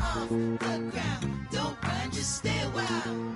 off the ground. Don't run, just stay a while.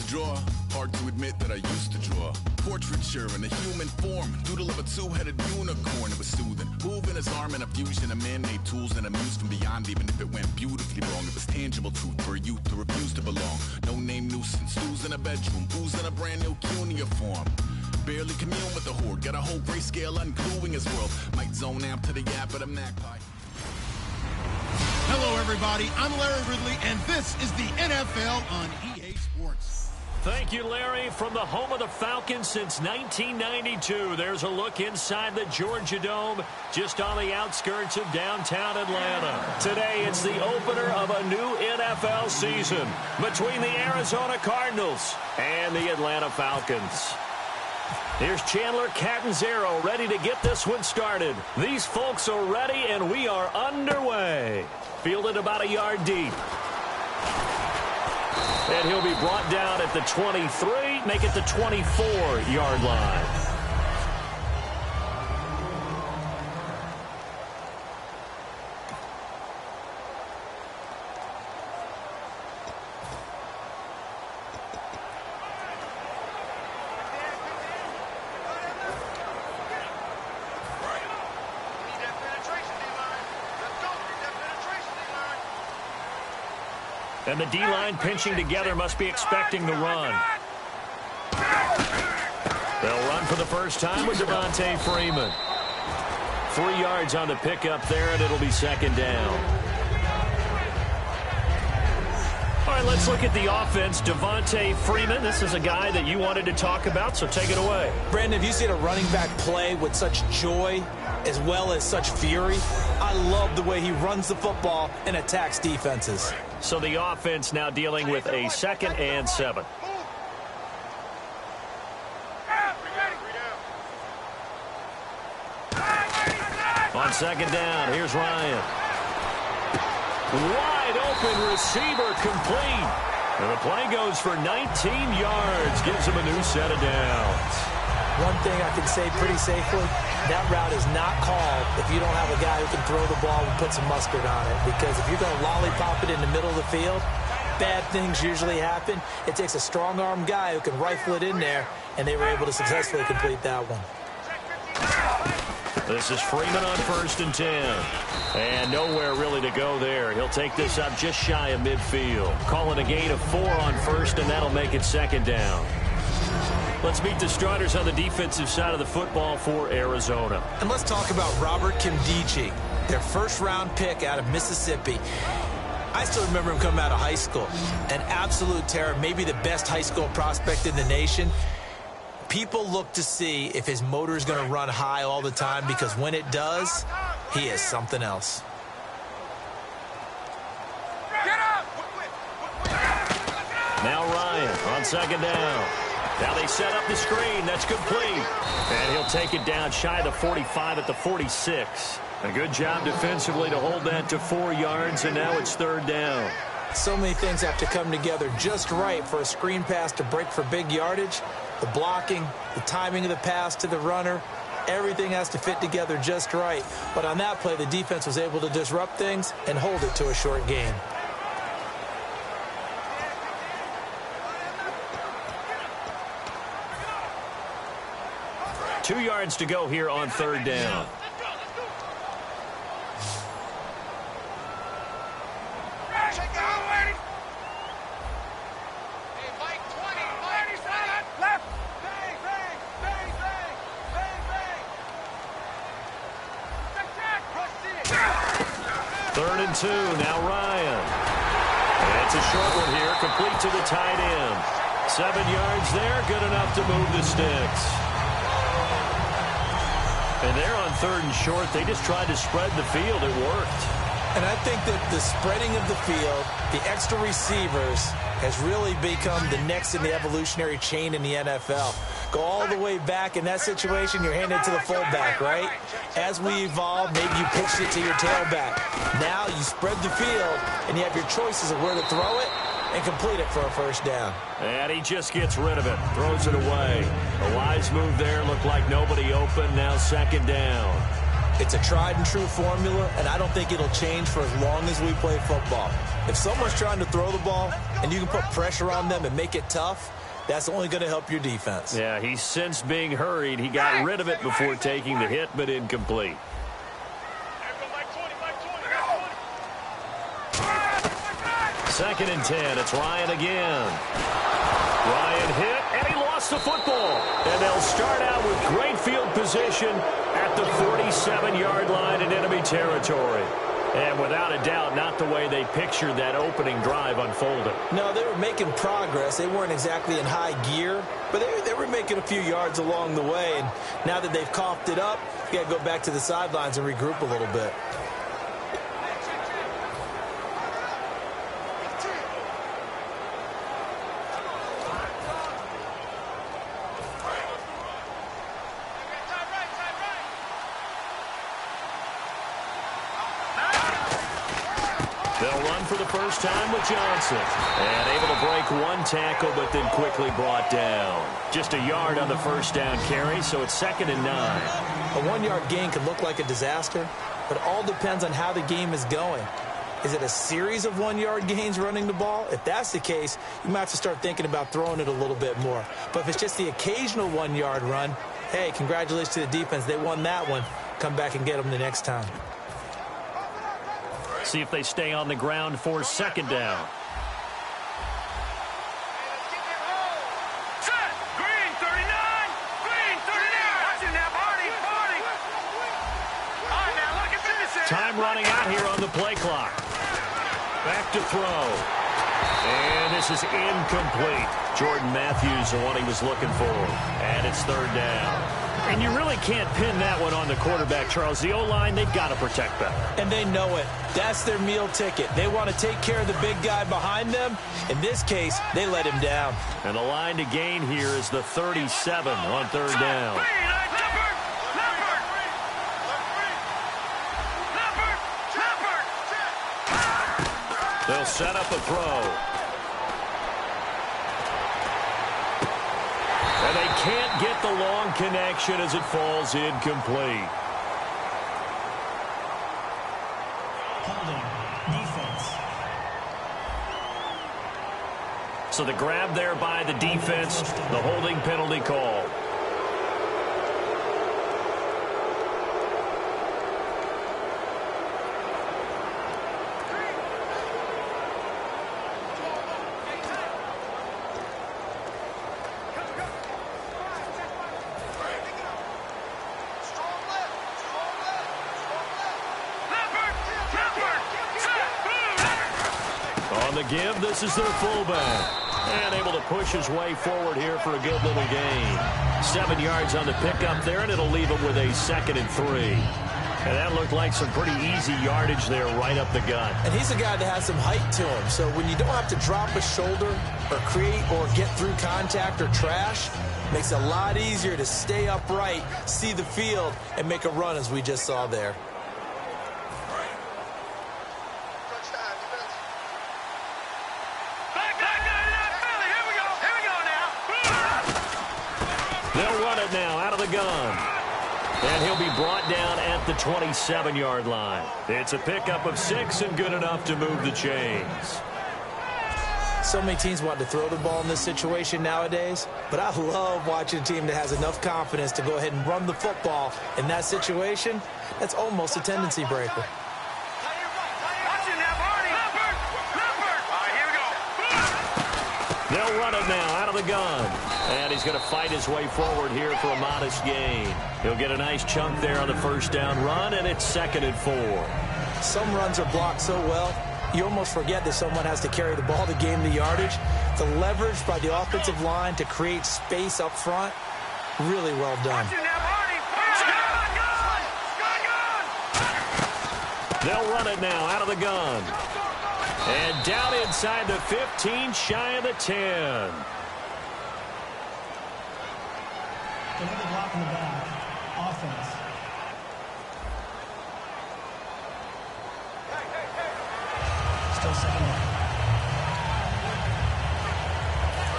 Draw. Hard to admit that I used to draw. Portraiture in a human form. Doodle of a two-headed unicorn. It was soothing. Moving his arm in a fusion of man-made tools and a muse from beyond. Even if it went beautifully wrong, it was tangible truth for a youth to refuse to belong. No name nuisance. Who's in a bedroom? Who's in a brand new cuneiform? Barely commune with the horde. Got a whole grayscale ungluing his world. Might zone amp to the yap of the magpie. Hello, everybody. I'm Larry Ridley, and this is the NFL on EA Sports. Thank you, Larry. From the home of the Falcons since 1992, there's a look inside the Georgia Dome, just on the outskirts of downtown Atlanta. Today, it's the opener of a new NFL season between the Arizona Cardinals and the Atlanta Falcons. Here's Chandler Catanzaro ready to get this one started. These folks are ready, and we are underway. Fielded about a yard deep. And he'll be brought down at the 23, make it the 24-yard line. And the D-line pinching together must be expecting the run. They'll run for the first time with Devontae Freeman. 3 yards on the pickup there, and it'll be second down. All right, let's look at the offense. Devontae Freeman, this is a guy that you wanted to talk about, so take it away. Brandon, have you seen a running back play with such joy as well as such fury? I love the way he runs the football and attacks defenses. So the offense now dealing with a 2nd and 7. On second down, here's Ryan. Wide open receiver complete. And the play goes for 19 yards, gives him a new set of downs. One thing I can say pretty safely, that route is not called if you don't have a guy who can throw the ball and put some mustard on it. Because if you're going to lollipop it in the middle of the field, bad things usually happen. It takes a strong-arm guy who can rifle it in there, and they were able to successfully complete that one. This is Freeman on 1st and 10. And nowhere really to go there. He'll take this up just shy of midfield. Calling a gain of 4 on 1st, and that'll make it 2nd down. Let's meet the starters on the defensive side of the football for Arizona. And let's talk about Robert Kimdichie, their first-round pick out of Mississippi. I still remember him coming out of high school. An absolute terror, maybe the best high school prospect in the nation. People look to see if his motor is going to run high all the time, because when it does, he is something else. Now Ryan on 2nd down. Now they set up the screen. That's complete. And he'll take it down shy of the 45 at the 46. A good job defensively to hold that to 4 yards, and now it's 3rd down. So many things have to come together just right for a screen pass to break for big yardage. The blocking, the timing of the pass to the runner, everything has to fit together just right. But on that play, the defense was able to disrupt things and hold it to a short gain. Two yards to go here on 3rd down. 3rd and 2. Now Ryan. And it's a short one here, complete to the tight end. 7 yards there, good enough to move the sticks. And they're on 3rd and short. They just tried to spread the field. It worked. And I think that the spreading of the field, the extra receivers, has really become the next in the evolutionary chain in the NFL. Go all the way back in that situation, you're handed to the fullback, right? As we evolve, maybe you pitched it to your tailback. Now you spread the field, and you have your choices of where to throw it and complete it for a first down. And he just gets rid of it, throws it away. A wise move there, looked like nobody open, now 2nd down. It's a tried-and-true formula, and I don't think it'll change for as long as we play football. If someone's trying to throw the ball and you can put pressure on them and make it tough, that's only going to help your defense. Yeah, he's since being hurried. He got rid of it before taking the hit, but incomplete. 2nd and 10. It's Ryan again. Ryan hit, and he lost the football. And they'll start out with great field position at the 47-yard line in enemy territory. And without a doubt, not the way they pictured that opening drive unfolding. No, they were making progress. They weren't exactly in high gear, but they were making a few yards along the way. And now that they've coughed it up, you got to go back to the sidelines and regroup a little bit. They'll run for the first time with Johnson. And able to break one tackle, but then quickly brought down. Just a yard on the first down carry, so it's 2nd and 9. A 1-yard gain can look like a disaster, but it all depends on how the game is going. Is it a series of 1-yard gains running the ball? If that's the case, you might have to start thinking about throwing it a little bit more. But if it's just the occasional 1-yard run, hey, congratulations to the defense. They won that one. Come back and get them the next time. See if they stay on the ground for 2nd down. Time running out here on the play clock. Back to throw. And this is incomplete. Jordan Matthews, the one he was looking for. And it's 3rd down. And you really can't pin that one on the quarterback, Charles. The O-line, they've got to protect better. And they know it. That's their meal ticket. They want to take care of the big guy behind them. In this case, they let him down. And the line to gain here is the 37 on 3rd down. They'll set up a throw. And they can't get the long connection as it falls incomplete. Holding, defense. So the grab there by the defense, the holding penalty call. On the give, this is their fullback. And able to push his way forward here for a good little gain. 7 yards on the pickup there, and it'll leave him with a 2nd and 3. And that looked like some pretty easy yardage there right up the gut. And he's a guy that has some height to him. So when you don't have to drop a shoulder or create or get through contact or trash, makes it a lot easier to stay upright, see the field, and make a run as we just saw there. They'll run it now out of the gun. And he'll be brought down at the 27-yard line. It's a pickup of 6 and good enough to move the chains. So many teams want to throw the ball in this situation nowadays, but I love watching a team that has enough confidence to go ahead and run the football in that situation. That's almost a tendency breaker. They'll run it now out of the gun. And he's going to fight his way forward here for a modest gain. He'll get a nice chunk there on the first down run, and it's 2nd and 4. Some runs are blocked so well, you almost forget that someone has to carry the ball to gain the yardage. The leverage by the offensive line to create space up front, really well done. They'll run it now out of the gun. And down inside the 15, shy of the 10. Another block in the back. Offense. Still second down.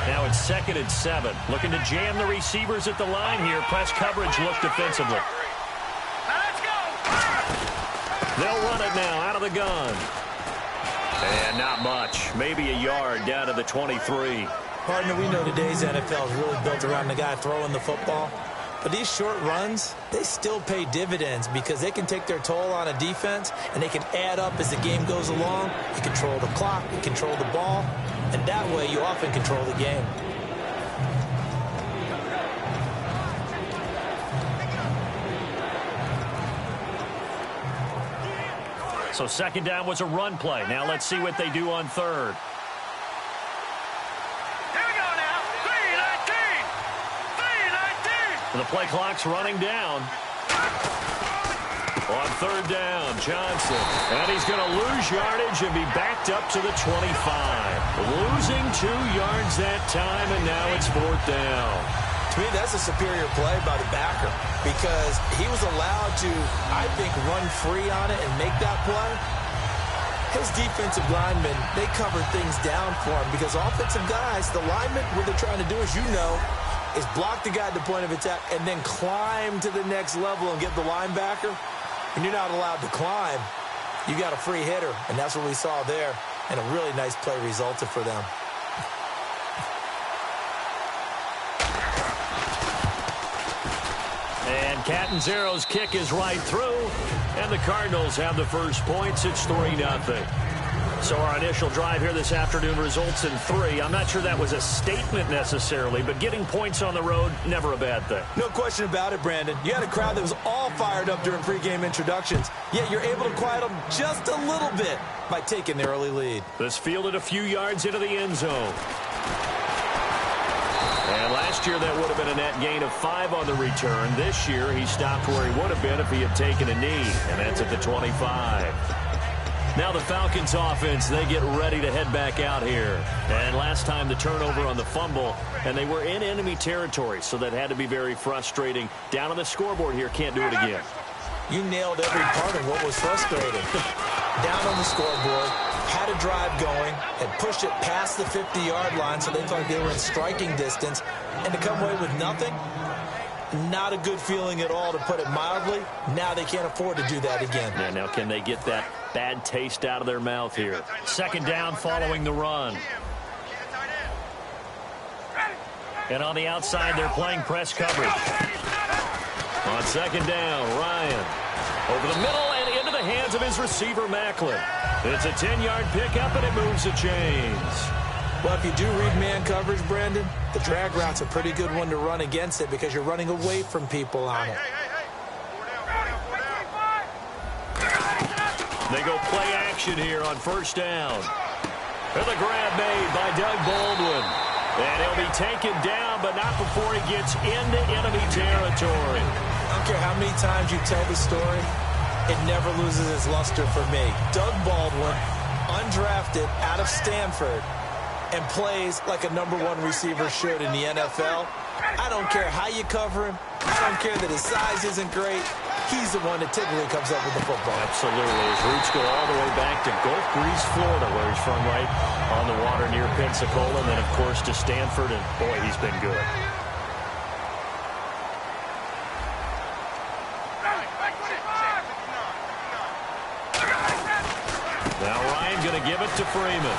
Now it's 2nd and 7. Looking to jam the receivers at the line here. Press coverage look defensively. They'll run it now out of the gun. And not much. Maybe a yard down to the 23. Partner, we know today's NFL is really built around the guy throwing the football. But these short runs, they still pay dividends because they can take their toll on a defense and they can add up as the game goes along. You control the clock, you control the ball, and that way you often control the game. So 2nd down was a run play. Now let's see what they do on 3rd. The play clock's running down. On 3rd down, Johnson. And he's going to lose yardage and be backed up to the 25. Losing 2 yards that time, and now it's 4th down. To me, that's a superior play by the backer because he was allowed to, I think, run free on it and make that play. His defensive linemen, they covered things down for him because offensive guys, the linemen, what they're trying to do, as you know, is block the guy at the point of attack and then climb to the next level and get the linebacker. And you're not allowed to climb. You got a free hitter, and that's what we saw there. And a really nice play resulted for them. And Catanzaro's kick is right through. And the Cardinals have the first points. It's 3-0. So our initial drive here this afternoon results in 3. I'm not sure that was a statement necessarily, but getting points on the road, never a bad thing. No question about it, Brandon. You had a crowd that was all fired up during pregame introductions, yet you're able to quiet them just a little bit by taking the early lead. This fielded a few yards into the end zone. And last year that would have been a net gain of 5 on the return. This year he stopped where he would have been if he had taken a knee, and that's at the 25. Now the Falcons offense, they get ready to head back out here. And last time the turnover on the fumble, and they were in enemy territory, so that had to be very frustrating. Down on the scoreboard here, can't do it again. You nailed every part of what was frustrating. Down on the scoreboard, had a drive going, and pushed it past the 50-yard line so they felt like they were in striking distance. And to come away with nothing, not a good feeling at all, to put it mildly. Now they can't afford to do that again. Yeah, now can they get that bad taste out of their mouth here? 2nd down following the run. And on the outside, they're playing press coverage. On 2nd down, Ryan. Over the middle and into the hands of his receiver, Macklin. It's a 10-yard pickup, and it moves the chains. Well, if you do read man coverage, Brandon, the drag route's a pretty good one to run against it because you're running away from people on it. They go play action here on 1st down. And the grab made by Doug Baldwin. And he'll be taken down, but not before he gets into enemy territory. I don't care how many times you tell the story, it never loses its luster for me. Doug Baldwin, undrafted out of Stanford, and plays like a #1 receiver should in the NFL. I don't care how you cover him. I don't care that his size isn't great. He's the one that typically comes up with the football. Absolutely. His roots go all the way back to Gulf Breeze, Florida, where he's from, right on the water near Pensacola, and then, of course, to Stanford, and, boy, he's been good. Now Ryan going to give it to Freeman.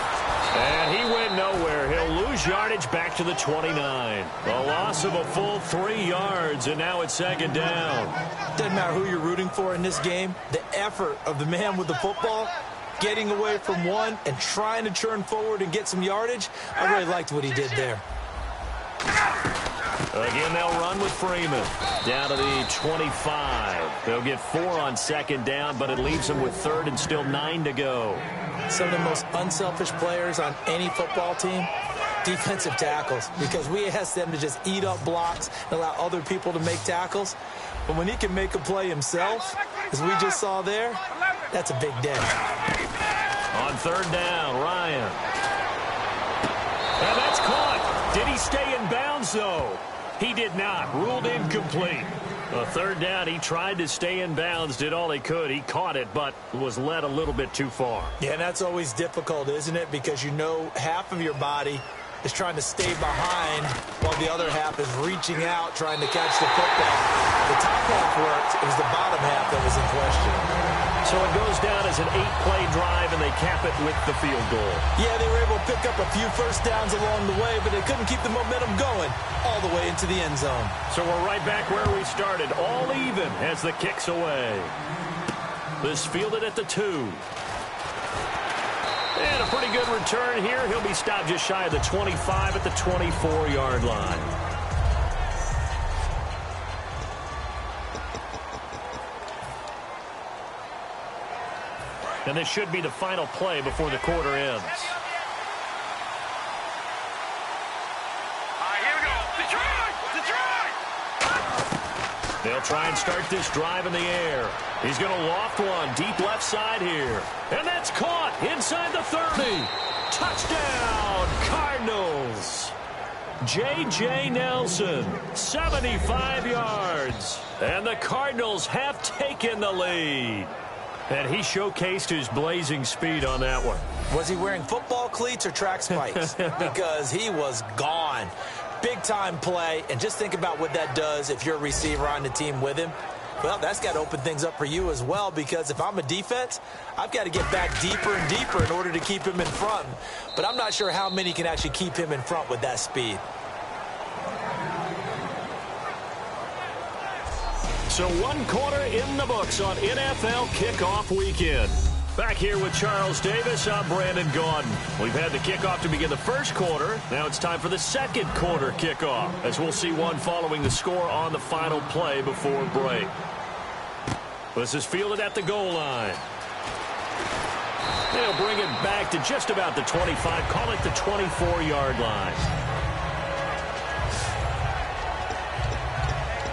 And he went nowhere. He'll lose yardage back to the 29. A loss of a full 3 yards, and now it's 2nd down. Doesn't matter who you're rooting for in this game. The effort of the man with the football, getting away from one and trying to churn forward and get some yardage, I really liked what he did there. Again, they'll run with Freeman. Down to the 25. They'll get 4 on second down, but it leaves them with third and still 9 to go. Some of the most unselfish players on any football team, defensive tackles, because we ask them to just eat up blocks and allow other people to make tackles. But when he can make a play himself, as we just saw there, that's a big day. On third down, Ryan. And that's caught. Did he stay in bounds, though? He did not. Ruled incomplete. A third down, he tried to stay in bounds, did all he could. He caught it, but was led a little bit too far. Yeah, and that's always difficult, isn't it? Because you know half of your body is trying to stay behind while the other half is reaching out, trying to catch the football. The top half worked. It was the bottom half that was in question. So it goes down as an 8-play drive, and they cap it with the field goal. Yeah, they were able to pick up a few first downs along the way, but they couldn't keep the momentum going all the way into the end zone. So we're right back where we started, all even as the kick's away. This fielded at the 2. And a pretty good return here. He'll be stopped just shy of the 25 at the 24-yard line. And this should be the final play before the quarter ends. All right, here we go. Detroit! They'll try and start this drive in the air. He's going to loft one deep left side here. And that's caught inside the 30. Touchdown, Cardinals. J.J. Nelson, 75 yards. And the Cardinals have taken the lead. And he showcased his blazing speed on that one. Was he wearing football cleats or track spikes? Because he was gone. Big-time play, and just think about what that does if you're a receiver on the team with him. Well, that's got to open things up for you as well, because if I'm a defense, I've got to get back deeper and deeper in order to keep him in front. But I'm not sure how many can actually keep him in front with that speed. So 1 quarter in the books on NFL kickoff weekend. Back here with Charles Davis, I'm Brandon Gaudin. We've had the kickoff to begin the first quarter. Now it's time for the second quarter kickoff, as we'll see one following the score on the final play before break. This is fielded at the goal line. They'll bring it back to just about the 25, call it the 24-yard line.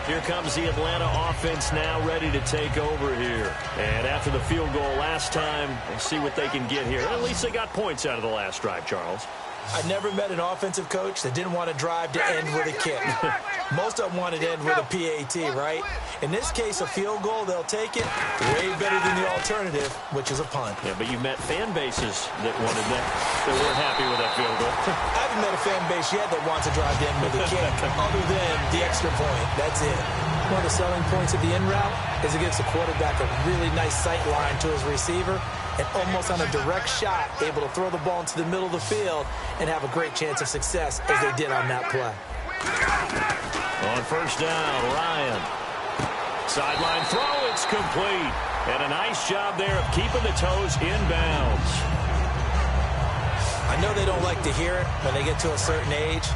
Here comes the Atlanta offense now ready to take over here. And after the field goal last time, we'll see what they can get here. At least they got points out of the last drive, Charles. I've never met an offensive coach that didn't want to drive to end with a kick. Most of them wanted to end with a PAT, right? In this case, a field goal, they'll take it. Way better than the alternative, which is a punt. Yeah, but you've met fan bases that wanted that weren't happy with that field goal. I haven't met a fan base yet that wants to drive to end with a kick, other than the extra point. That's it. One of the selling points of the in route is it gives the quarterback a really nice sight line to his receiver, and almost on a direct shot, able to throw the ball into the middle of the field and have a great chance of success as they did on that play. On first down, Ryan. Sideline throw, it's complete. And a nice job there of keeping the toes in bounds. I know they don't like to hear it when they get to a certain age,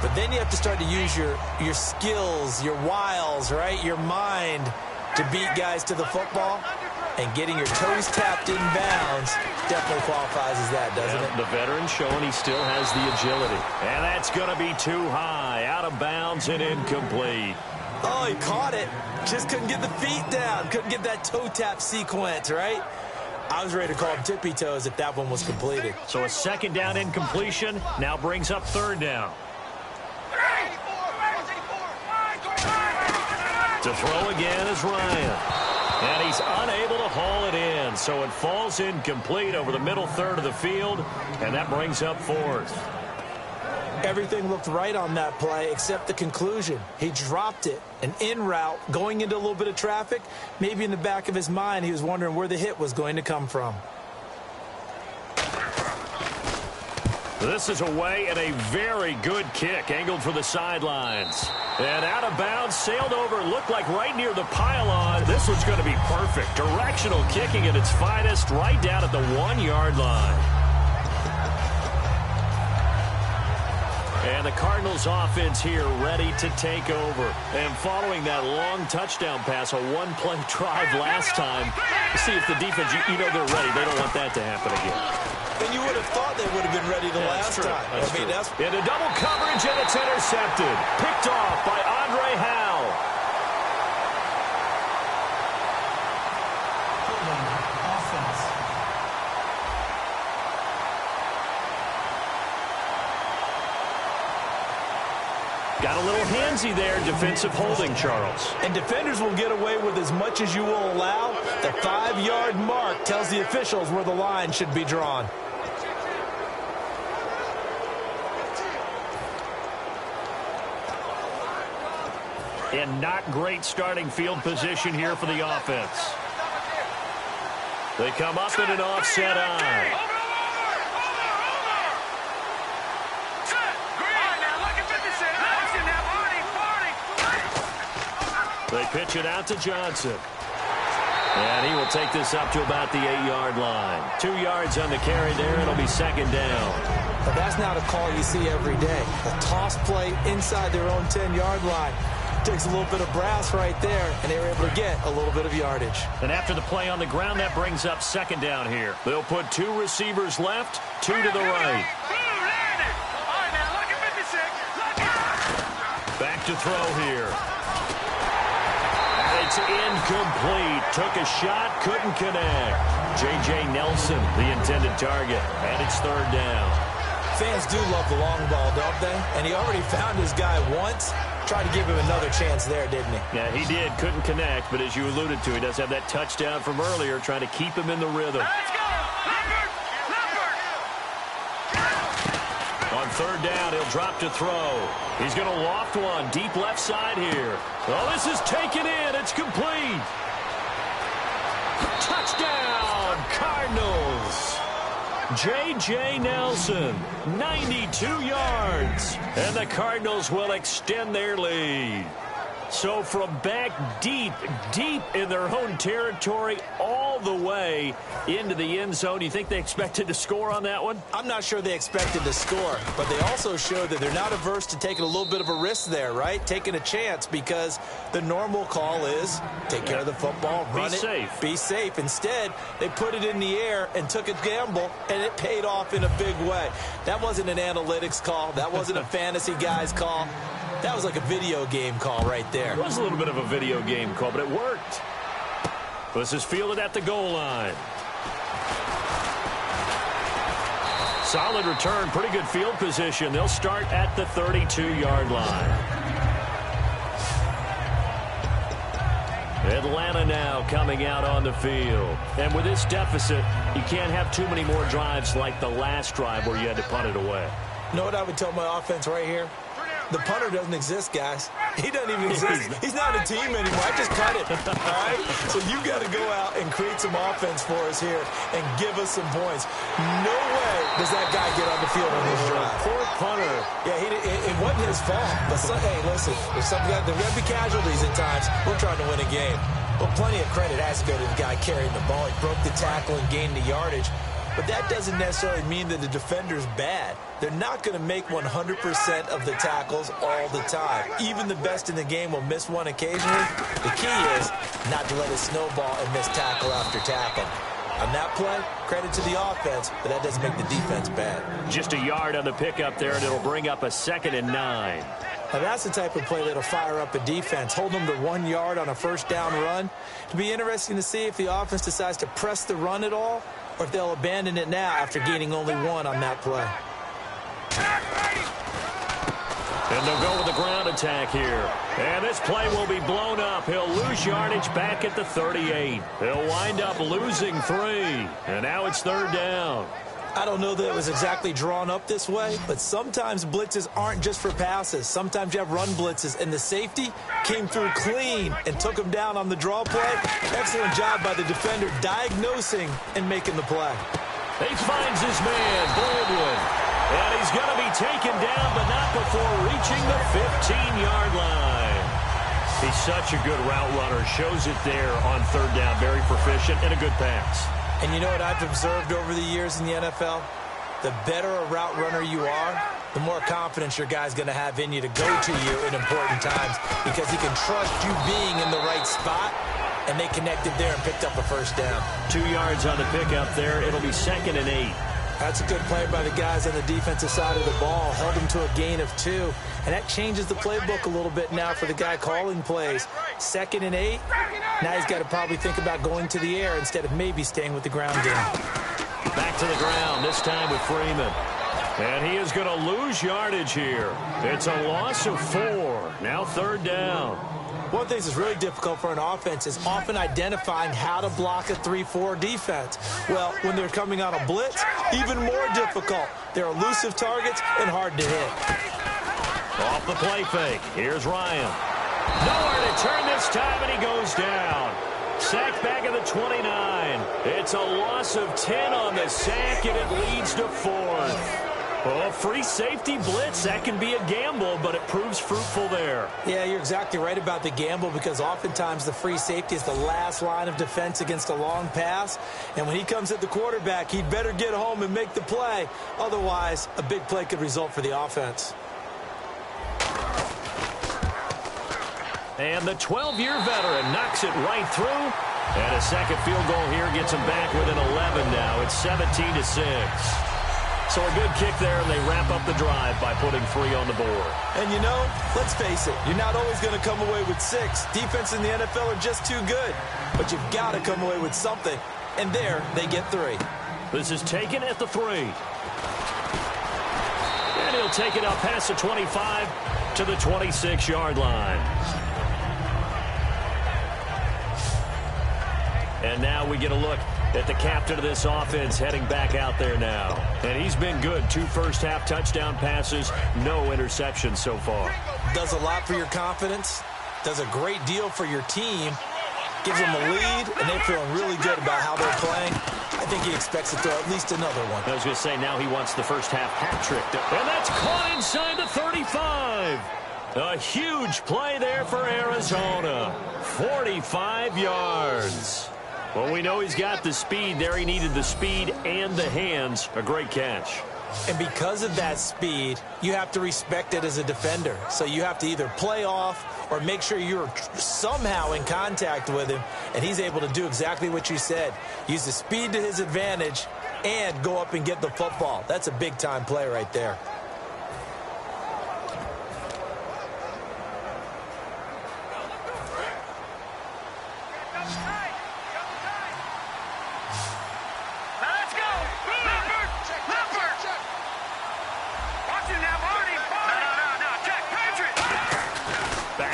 but then you have to start to use your skills, your wiles, right? Your mind to beat guys to the football. And getting your toes tapped in bounds definitely qualifies as that, doesn't it? The veteran showing he still has the agility. And that's going to be too high. Out of bounds and incomplete. Oh, he caught it. Just couldn't get the feet down. Couldn't get that toe tap sequence, right? I was ready to call him tippy toes if that one was completed. So a second down incompletion now brings up third down. To throw again is Ryan. And he's unable to haul it in, so it falls incomplete over the middle third of the field, and that brings up fourth. Everything looked right on that play except the conclusion. He dropped it, an in route, going into a little bit of traffic. Maybe in the back of his mind, he was wondering where the hit was going to come from. This is away and a very good kick, angled for the sidelines. And out of bounds, sailed over, looked like right near the pylon. This one's going to be perfect. Directional kicking at its finest, right down at the 1-yard line. And the Cardinals offense here ready to take over. And following that long touchdown pass, a one-play drive last time, to see if the defense, you know they're ready. They don't want that to happen again. And you would have thought they would have been ready the last time. That's into double coverage, and it's intercepted. Picked off by Andre Howe. Offense. Got a little handsy there, defensive holding, Charles. And defenders will get away with as much as you will allow. The 5-yard mark tells the officials where the line should be drawn. And not great starting field position here for the offense. They come up in an offset eye. They pitch it out to Johnson. And he will take this up to about the 8-yard line. 2 yards on the carry there. It'll be second down. But that's not a call you see every day. A toss play inside their own 10-yard line. Takes a little bit of brass right there, and they were able to get a little bit of yardage. And after the play on the ground, that brings up second down here. They'll put 2 receivers left, 2 to the right. Back to throw here. And it's incomplete. Took a shot, couldn't connect. J.J. Nelson, the intended target, and it's third down. Fans do love the long ball, don't they? And he already found his guy once. Tried to give him another chance there, didn't he? Yeah, he did. Couldn't connect, but as you alluded to, he does have that touchdown from earlier, trying to keep him in the rhythm. Let's go! On third down, he'll drop to throw. He's going to loft one deep left side here. Oh, this is taken in. It's complete. Touchdown, Cardinals. J.J. Nelson, 92 yards. And the Cardinals will extend their lead. So from back deep in their own territory, all the way into the end zone, you think they expected to score on that one? I'm not sure they expected to score, but they also showed that they're not averse to taking a little bit of a risk there, right? Taking a chance, because the normal call is take care of the football, run it, be safe. Instead, they put it in the air and took a gamble, and it paid off in a big way. That wasn't an analytics call. That wasn't a fantasy guy's call. That was like a video game call right there. It was a little bit of a video game call, but it worked. This is fielded at the goal line. Solid return, pretty good field position. They'll start at the 32-yard line. Atlanta now coming out on the field. And with this deficit, you can't have too many more drives like the last drive where you had to punt it away. You know what I would tell my offense right here? The punter doesn't exist, guys. He doesn't even exist. He's not a team anymore. I just cut it, all right? So you got to go out and create some offense for us here and give us some points. No way does that guy get on the field on this drive. Poor punter. Yeah, it wasn't his fault. But, hey, listen, there's going to be casualties at times. We're trying to win a game. Well, plenty of credit has to go to the guy carrying the ball. He broke the tackle and gained the yardage. But that doesn't necessarily mean that the defender's bad. They're not going to make 100% of the tackles all the time. Even the best in the game will miss one occasionally. The key is not to let it snowball and miss tackle after tackle. On that play, credit to the offense, but that doesn't make the defense bad. Just a yard on the pickup there, and it'll bring up a 2nd and 9. Now that's the type of play that'll fire up a defense. Hold them to 1 yard on a first down run. It'll be interesting to see if the offense decides to press the run at all, or if they'll abandon it now after gaining only 1 on that play. And they'll go with the ground attack here. And this play will be blown up. He'll lose yardage back at the 38. He'll wind up losing 3. And now it's third down. I don't know that it was exactly drawn up this way, but sometimes blitzes aren't just for passes. Sometimes you have run blitzes, and the safety came through clean and took him down on the draw play. Excellent job by the defender diagnosing and making the play. He finds his man, Baldwin. And he's going to be taken down, but not before reaching the 15-yard line. He's such a good route runner. Shows it there on third down. Very proficient and a good pass. And you know what I've observed over the years in the NFL? the better a route runner you are, the more confidence your guy's going to have in you to go to you in important times because he can trust you being in the right spot, and they connected there and picked up a first down. 2 yards on the pickup there. It'll be 2nd and 8. That's a good play by the guys on the defensive side of the ball. Held him to a gain of 2. And that changes the playbook a little bit now for the guy calling plays. 2nd and 8. Now he's got to probably think about going to the air instead of maybe staying with the ground game. Back to the ground, this time with Freeman. And he is going to lose yardage here. It's a loss of 4. Now 3rd down. One of the things that's really difficult for an offense is often identifying how to block a 3-4 defense. Well, when they're coming on a blitz, even more difficult. They're elusive targets and hard to hit. Off the play fake. Here's Ryan. Nowhere to turn this time, and he goes down. Sacked back at the 29. It's a loss of 10 on the sack, and it leads to 4th. Oh, free safety blitz, that can be a gamble, but it proves fruitful there. Yeah, you're exactly right about the gamble because oftentimes the free safety is the last line of defense against a long pass. And when he comes at the quarterback, he'd better get home and make the play. Otherwise, a big play could result for the offense. And the 12-year veteran knocks it right through. And a second field goal here gets him back within 11 now. It's 17-6. So a good kick there, and they wrap up the drive by putting 3 on the board. And, you know, let's face it, you're not always going to come away with 6. Defense in the NFL are just too good. But you've got to come away with something. And there, they get 3. This is taken at the 3. And he'll take it up past the 25 to the 26-yard line. And now we get a look at the captain of this offense heading back out there now. And he's been good. 2 first-half touchdown passes, no interceptions so far. Does a lot for your confidence, does a great deal for your team, gives them a lead, and they're feeling really good about how they're playing. I think he expects to throw at least another one. I was going to say, now he wants the first-half hat trick. And that's caught inside the 35. A huge play there for Arizona. 45 yards. Well, we know he's got the speed there. He needed the speed and the hands. A great catch. And because of that speed, you have to respect it as a defender. So you have to either play off or make sure you're somehow in contact with him. And he's able to do exactly what you said. Use the speed to his advantage and go up and get the football. That's a big-time play right there.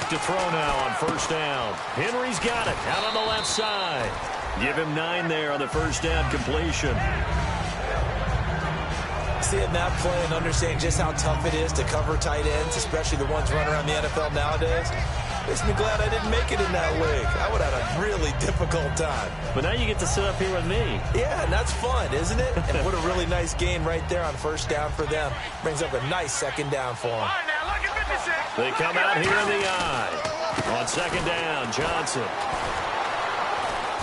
To throw now on first down. Henry's got it out on the left side. Give him 9 there on the first down completion. Seeing that play and understanding just how tough it is to cover tight ends, especially the ones running around the NFL nowadays, makes me glad I didn't make it in that league. I would have had a really difficult time. But now you get to sit up here with me. Yeah, and that's fun, isn't it? And what a really nice gain right there on first down for them. Brings up a nice second down for them. They come out here in the eye. On second down, Johnson.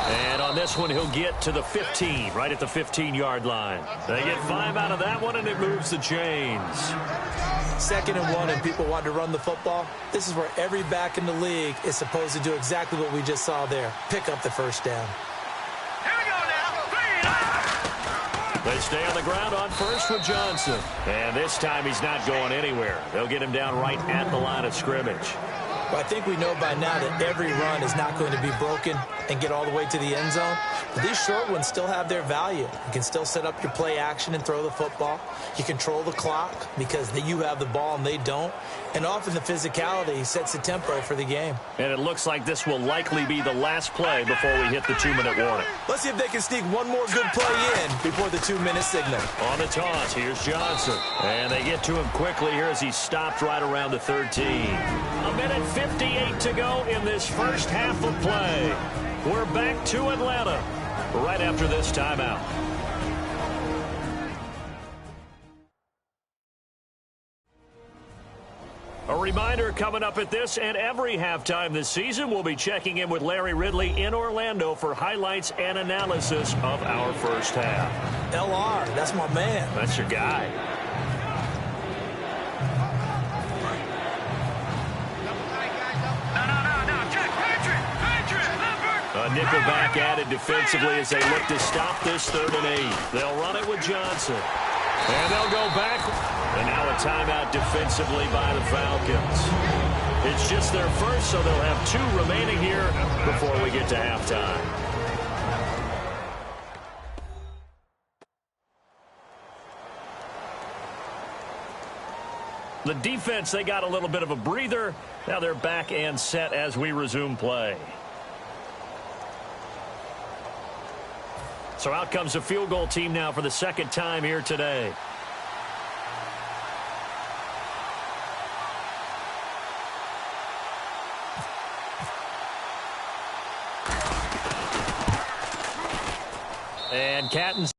And on this one, he'll get to the 15, right at the 15-yard line. They get 5 out of that one, and it moves the chains. 2nd and 1, and people want to run the football. This is where every back in the league is supposed to do exactly what we just saw there. Pick up the first down. They stay on the ground on first with Johnson. And this time he's not going anywhere. They'll get him down right at the line of scrimmage. Well, I think we know by now that every run is not going to be broken and get all the way to the end zone. But these short ones still have their value. You can still set up your play action and throw the football. You control the clock because you have the ball and they don't. And often the physicality sets the tempo for the game. And it looks like this will likely be the last play before we hit the 2-minute warning. Let's see if they can sneak one more good play in before the 2-minute signal. On the toss, here's Johnson. And they get to him quickly here as he stopped right around the 13. 1:58 to go in this first half of play. We're back to Atlanta right after this timeout. A reminder coming up at this and every halftime this season, we'll be checking in with Larry Ridley in Orlando for highlights and analysis of our first half. LR, that's my man. That's your guy. A nickelback added defensively as they look to stop this 3rd and 8. They'll run it with Johnson. And they'll go back. And now a timeout defensively by the Falcons. It's just their first, so they'll have 2 remaining here before we get to halftime. The defense, they got a little bit of a breather. Now they're back and set as we resume play. So out comes the field goal team now for the 2nd time here today. And Catton's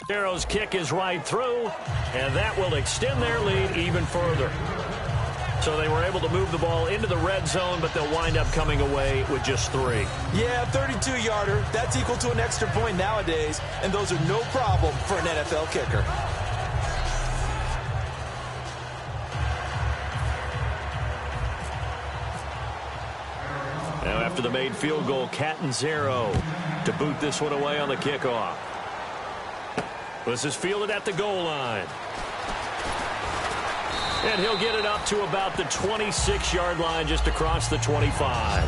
Darrow's kick is right through, and that will extend their lead even further. So they were able to move the ball into the red zone, but they'll wind up coming away with just 3. Yeah, 32-yarder. That's equal to an extra point nowadays, and those are no problem for an NFL kicker. Now after the made field goal, Catanzaro to boot this one away on the kickoff. This is fielded at the goal line. And he'll get it up to about the 26-yard line, just across the 25.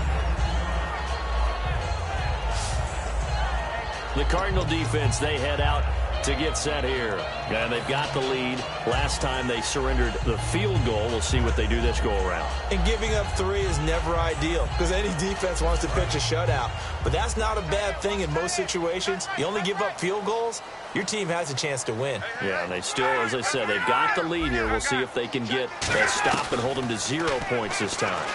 The Cardinal defense, they head out to get set here. And they've got the lead. Last time they surrendered the field goal. We'll see what they do this go-around. And giving up 3 is never ideal because any defense wants to pitch a shutout. But that's not a bad thing in most situations. You only give up field goals, your team has a chance to win. Yeah, and they still, as I said, they've got the lead here. We'll see if they can get that stop and hold them to 0 points this time.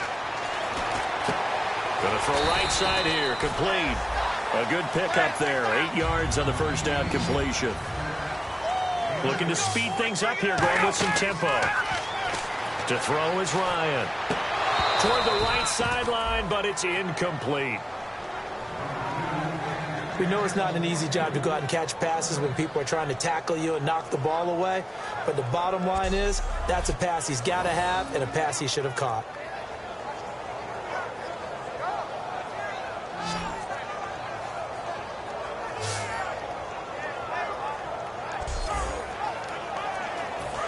Going to throw right side here, complete. A good pickup there, 8 yards on the first down completion. Looking to speed things up here, going with some tempo. To throw is Ryan. Toward the right sideline, but it's incomplete. We know it's not an easy job to go out and catch passes when people are trying to tackle you and knock the ball away. But the bottom line is, that's a pass he's got to have and a pass he should have caught.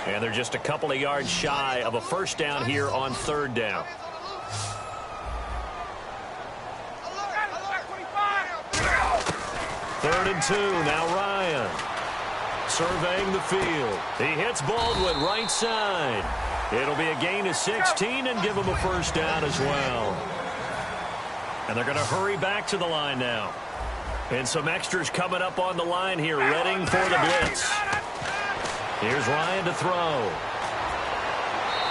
And they're just a couple of yards shy of a first down here on 3rd down. Third and 2, now Ryan. Surveying the field. He hits Baldwin right side. It'll be a gain of 16 and give him a first down as well. And they're going to hurry back to the line now. And some extras coming up on the line here, readying for the blitz. Here's Ryan to throw.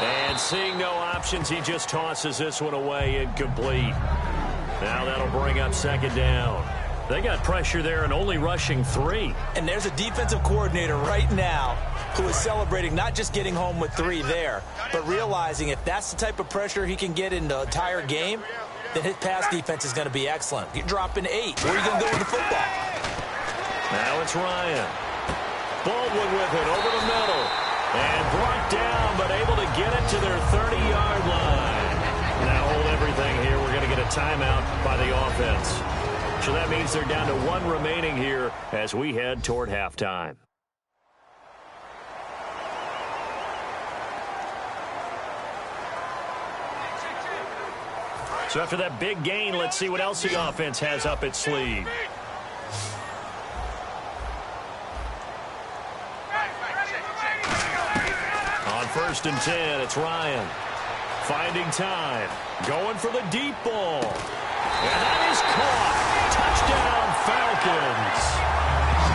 And seeing no options, he just tosses this one away, incomplete. Now that'll bring up 2nd down. They got pressure there and only rushing 3. And there's a defensive coordinator right now who is celebrating not just getting home with 3 there, but realizing if that's the type of pressure he can get in the entire game, then his pass defense is going to be excellent. You're dropping 8. Where are you going to go with the football? Now it's Ryan. Baldwin with it over the middle. And brought down, but able to get it to their 30-yard line. Now hold everything here. We're going to get a timeout by the offense. So that means they're down to 1 remaining here as we head toward halftime. So after that big gain, let's see what else the offense has up its sleeve. On 1st and 10, it's Ryan. Finding time. Going for the deep ball. And that is caught. Touchdown, Falcons.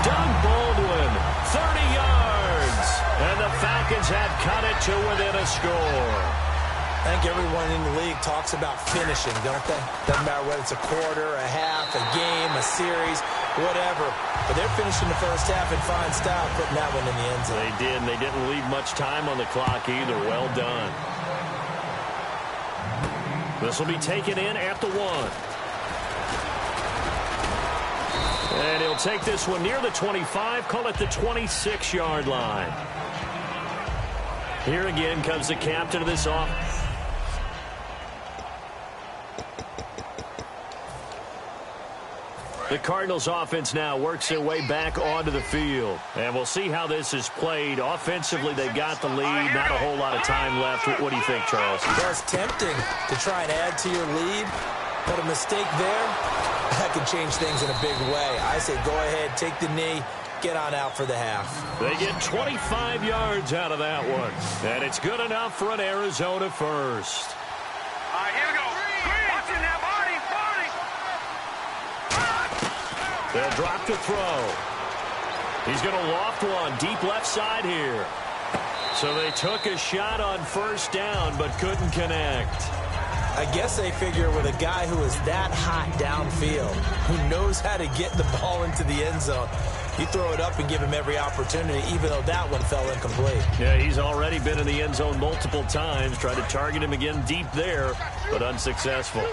Doug Baldwin, 30 yards. And the Falcons have cut it to within a score. I think everyone in the league talks about finishing, don't they? Doesn't matter whether it's a quarter, a half, a game, a series. whatever. But they're finishing the first half in fine style, putting that one in the end zone. They did, and they didn't leave much time on the clock either. Well done. This will be taken in at the 1. And he'll take this one near the 25, call it the 26-yard line. Here again comes the captain of this offense. The Cardinals offense now works their way back onto the field. And we'll see how this is played. Offensively, they got the lead. Not a whole lot of time left. What do you think, Charles? Well, it's tempting to try and add to your lead, but a mistake there, that could change things in a big way. I say go ahead, take the knee, get on out for the half. They get 25 yards out of that one. And it's good enough for an Arizona first. All right, here we go. Watch it now, Barney. They'll drop to throw. He's going to loft one deep left side here. So they took a shot on first down but couldn't connect. I guess they figure with a guy who is that hot downfield, who knows how to get the ball into the end zone, you throw it up and give him every opportunity, even though that one fell incomplete. Yeah, he's already been in the end zone multiple times. Tried to target him again deep there, but unsuccessful.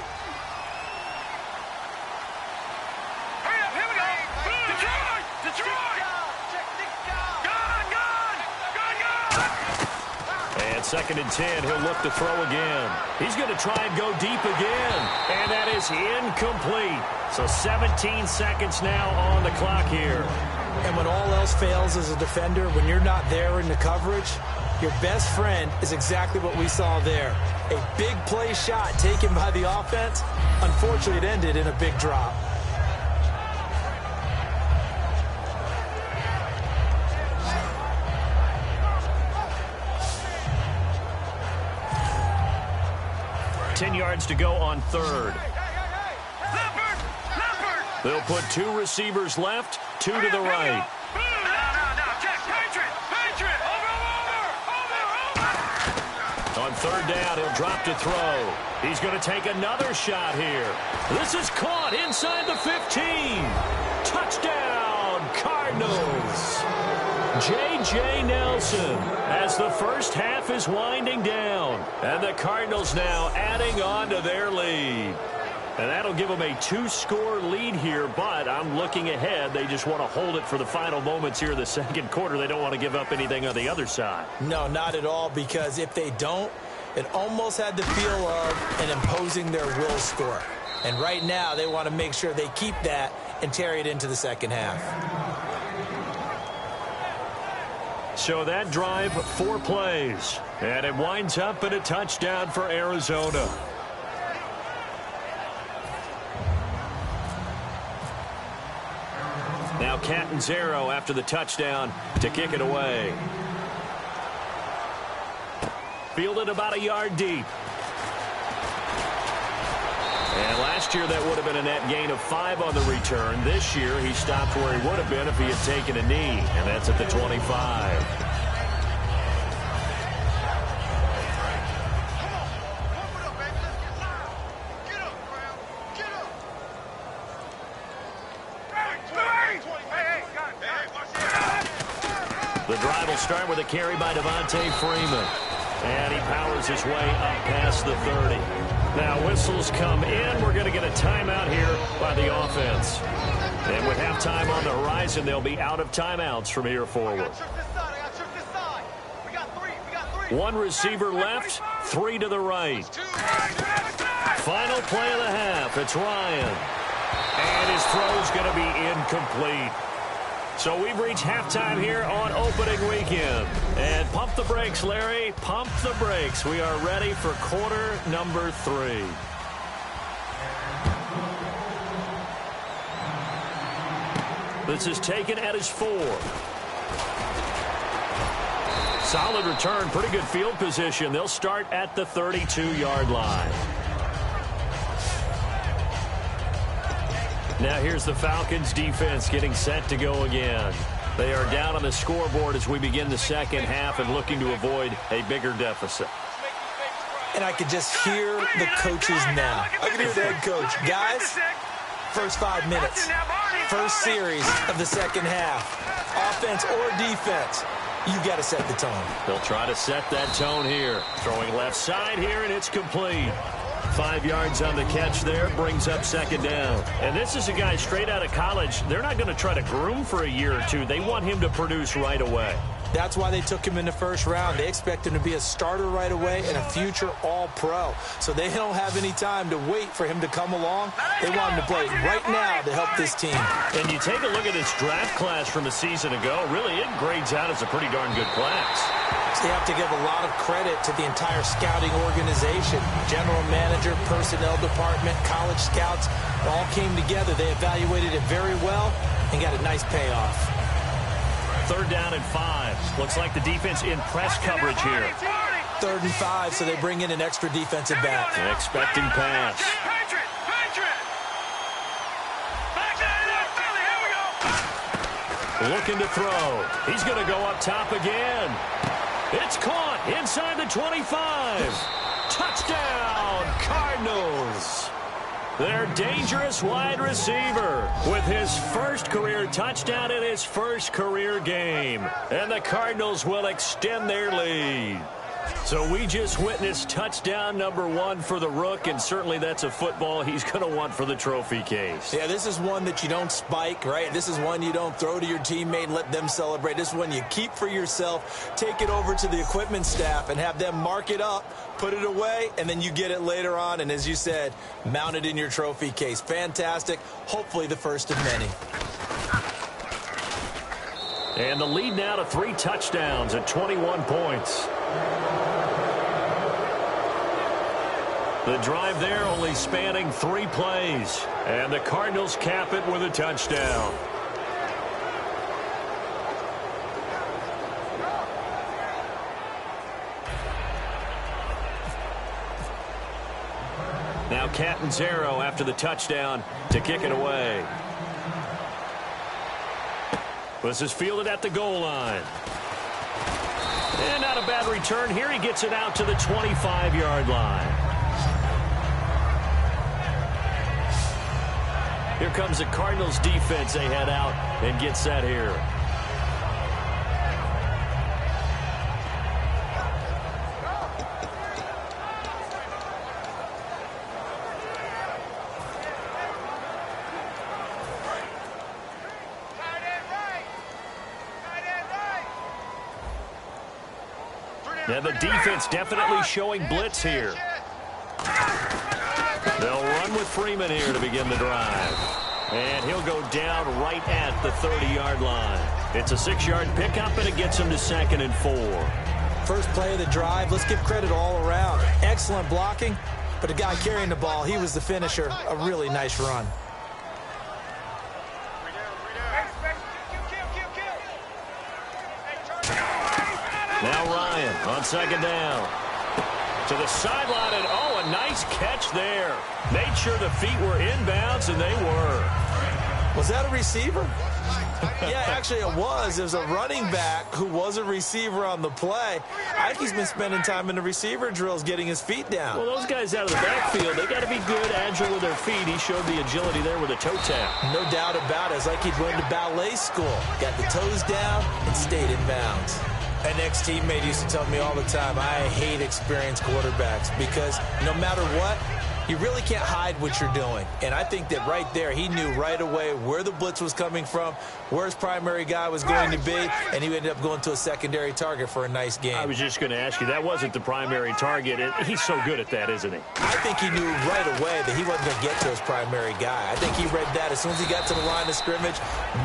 Second and 10, he'll look to throw again. He's going to try and go deep again. And that is incomplete. So 17 seconds now on the clock here. And when all else fails as a defender, when you're not there in the coverage, your best friend is exactly what we saw there. A big play shot taken by the offense. Unfortunately, it ended in a big drop. Ten yards to go on third. They'll put 2 receivers left, 2 to the right. On third down, he'll drop to throw. He's going to take another shot here. This is caught inside the 15. Touchdown, Cardinals. J.J. Nelson as the first half is winding down. And the Cardinals now adding on to their lead. And that'll give them a 2-score lead here, but I'm looking ahead. They just want to hold it for the final moments here in the second quarter. They don't want to give up anything on the other side. No, not at all, because if they don't, it almost had the feel of an imposing their will score. And right now, they want to make sure they keep that and carry it into the second half. So that drive, 4 plays. And it winds up in a touchdown for Arizona. Now Catanzaro after the touchdown to kick it away. Fielded about a yard deep. And last year that would have been a net gain of 5 on the return. This year he stopped where he would have been if he had taken a knee. And that's at the 25. The drive will start with a carry by Devontae Freeman. And he powers his way up past the 30. Now whistles come in. We're going to get a timeout here by the offense. And with halftime on the horizon, they'll be out of timeouts from here forward. 1 receiver left, 3 to the right. Final play of the half. It's Ryan. And his throw's going to be incomplete. So we've reached halftime here on opening weekend. And pump the brakes, Larry. Pump the brakes. We are ready for quarter number 3. This is taken at his 4. Solid return. Pretty good field position. They'll start at the 32-yard line. Now here's the Falcons defense getting set to go again. They are down on the scoreboard as we begin the second half and looking to avoid a bigger deficit. And I could just hear the coaches now. I can hear the head coach. Guys, first 5 minutes, First series of the second half. Offense or defense, you've got to set the tone. They'll try to set that tone here. Throwing left side here, and it's complete. 5 yards on the catch there, brings up second down. And this is a guy straight out of college. They're not going to try to groom for a year or two. They want him to produce right away. That's why they took him in the first round. They expect him to be a starter right away and a future all-pro. So they don't have any time to wait for him to come along. They want him to play right now to help this team. And you take a look at this draft class from a season ago. Really, it grades out as a pretty darn good class. So you have to give a lot of credit to the entire scouting organization. General manager, personnel department, college scouts, it all came together. They evaluated it very well and got a nice payoff. 3rd down and 5. Looks like the defense in press coverage here. 3rd and 5, so they bring in an extra defensive back. An expecting pass. Looking to throw. He's going to go up top again. It's caught inside the 25. Touchdown, Cardinals. Their dangerous wide receiver with his first career touchdown in his first career game. And the Cardinals will extend their lead. So we just witnessed touchdown number 1 for the Rook, and certainly that's a football he's going to want for the trophy case. Yeah, this is one that you don't spike, right? This is one you don't throw to your teammate and let them celebrate. This is one you keep for yourself, take it over to the equipment staff and have them mark it up, put it away, and then you get it later on, and as you said, mount it in your trophy case. Fantastic. Hopefully the first of many. And the lead now to 3 touchdowns at 21 points. The drive there only spanning 3 plays. And the Cardinals cap it with a touchdown. Now Catanzaro after the touchdown to kick it away. This is fielded at the goal line. And not a bad return here. He gets it out to the 25-yard line. Here comes the Cardinals defense. They head out and get set here. Now the defense definitely showing blitz here. They'll run with Freeman here to begin the drive. And he'll go down right at the 30-yard line. It's a 6-yard pickup, and it gets him to 2nd and 4. First play of the drive, let's give credit all around. Excellent blocking, but the guy carrying the ball, he was the finisher. A really nice run. Now Ryan on 2nd down. To the sideline, and oh, a nice catch there. Made sure the feet were inbounds, and they were. Was that a receiver? Yeah, actually it was. It was a running back who was a receiver on the play. I think he's been spending time in the receiver drills getting his feet down. Well, those guys out of the backfield, they got to be good, agile with their feet. He showed the agility there with a toe tap. No doubt about it. It's like he'd went to ballet school. Got the toes down and stayed in bounds. An ex-teammate used to tell me all the time, I hate experienced quarterbacks because no matter what, you really can't hide what you're doing. And I think that right there, he knew right away where the blitz was coming from, where his primary guy was going to be, and he ended up going to a secondary target for a nice game. I was just going to ask you, that wasn't the primary target. He's so good at that, isn't he? I think he knew right away that he wasn't going to get to his primary guy. I think he read that as soon as he got to the line of scrimmage,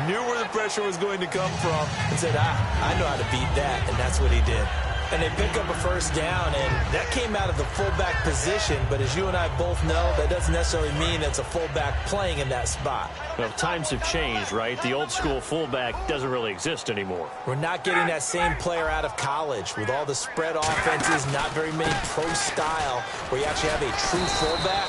knew where the pressure was going to come from, and said, I know how to beat that, and that's what he did. And they pick up a first down, and that came out of the fullback position. But as you and I both know, that doesn't necessarily mean it's a fullback playing in that spot. Well, times have changed, right? The old school fullback doesn't really exist anymore. We're not getting that same player out of college with all the spread offenses, not very many pro style, where you actually have a true fullback.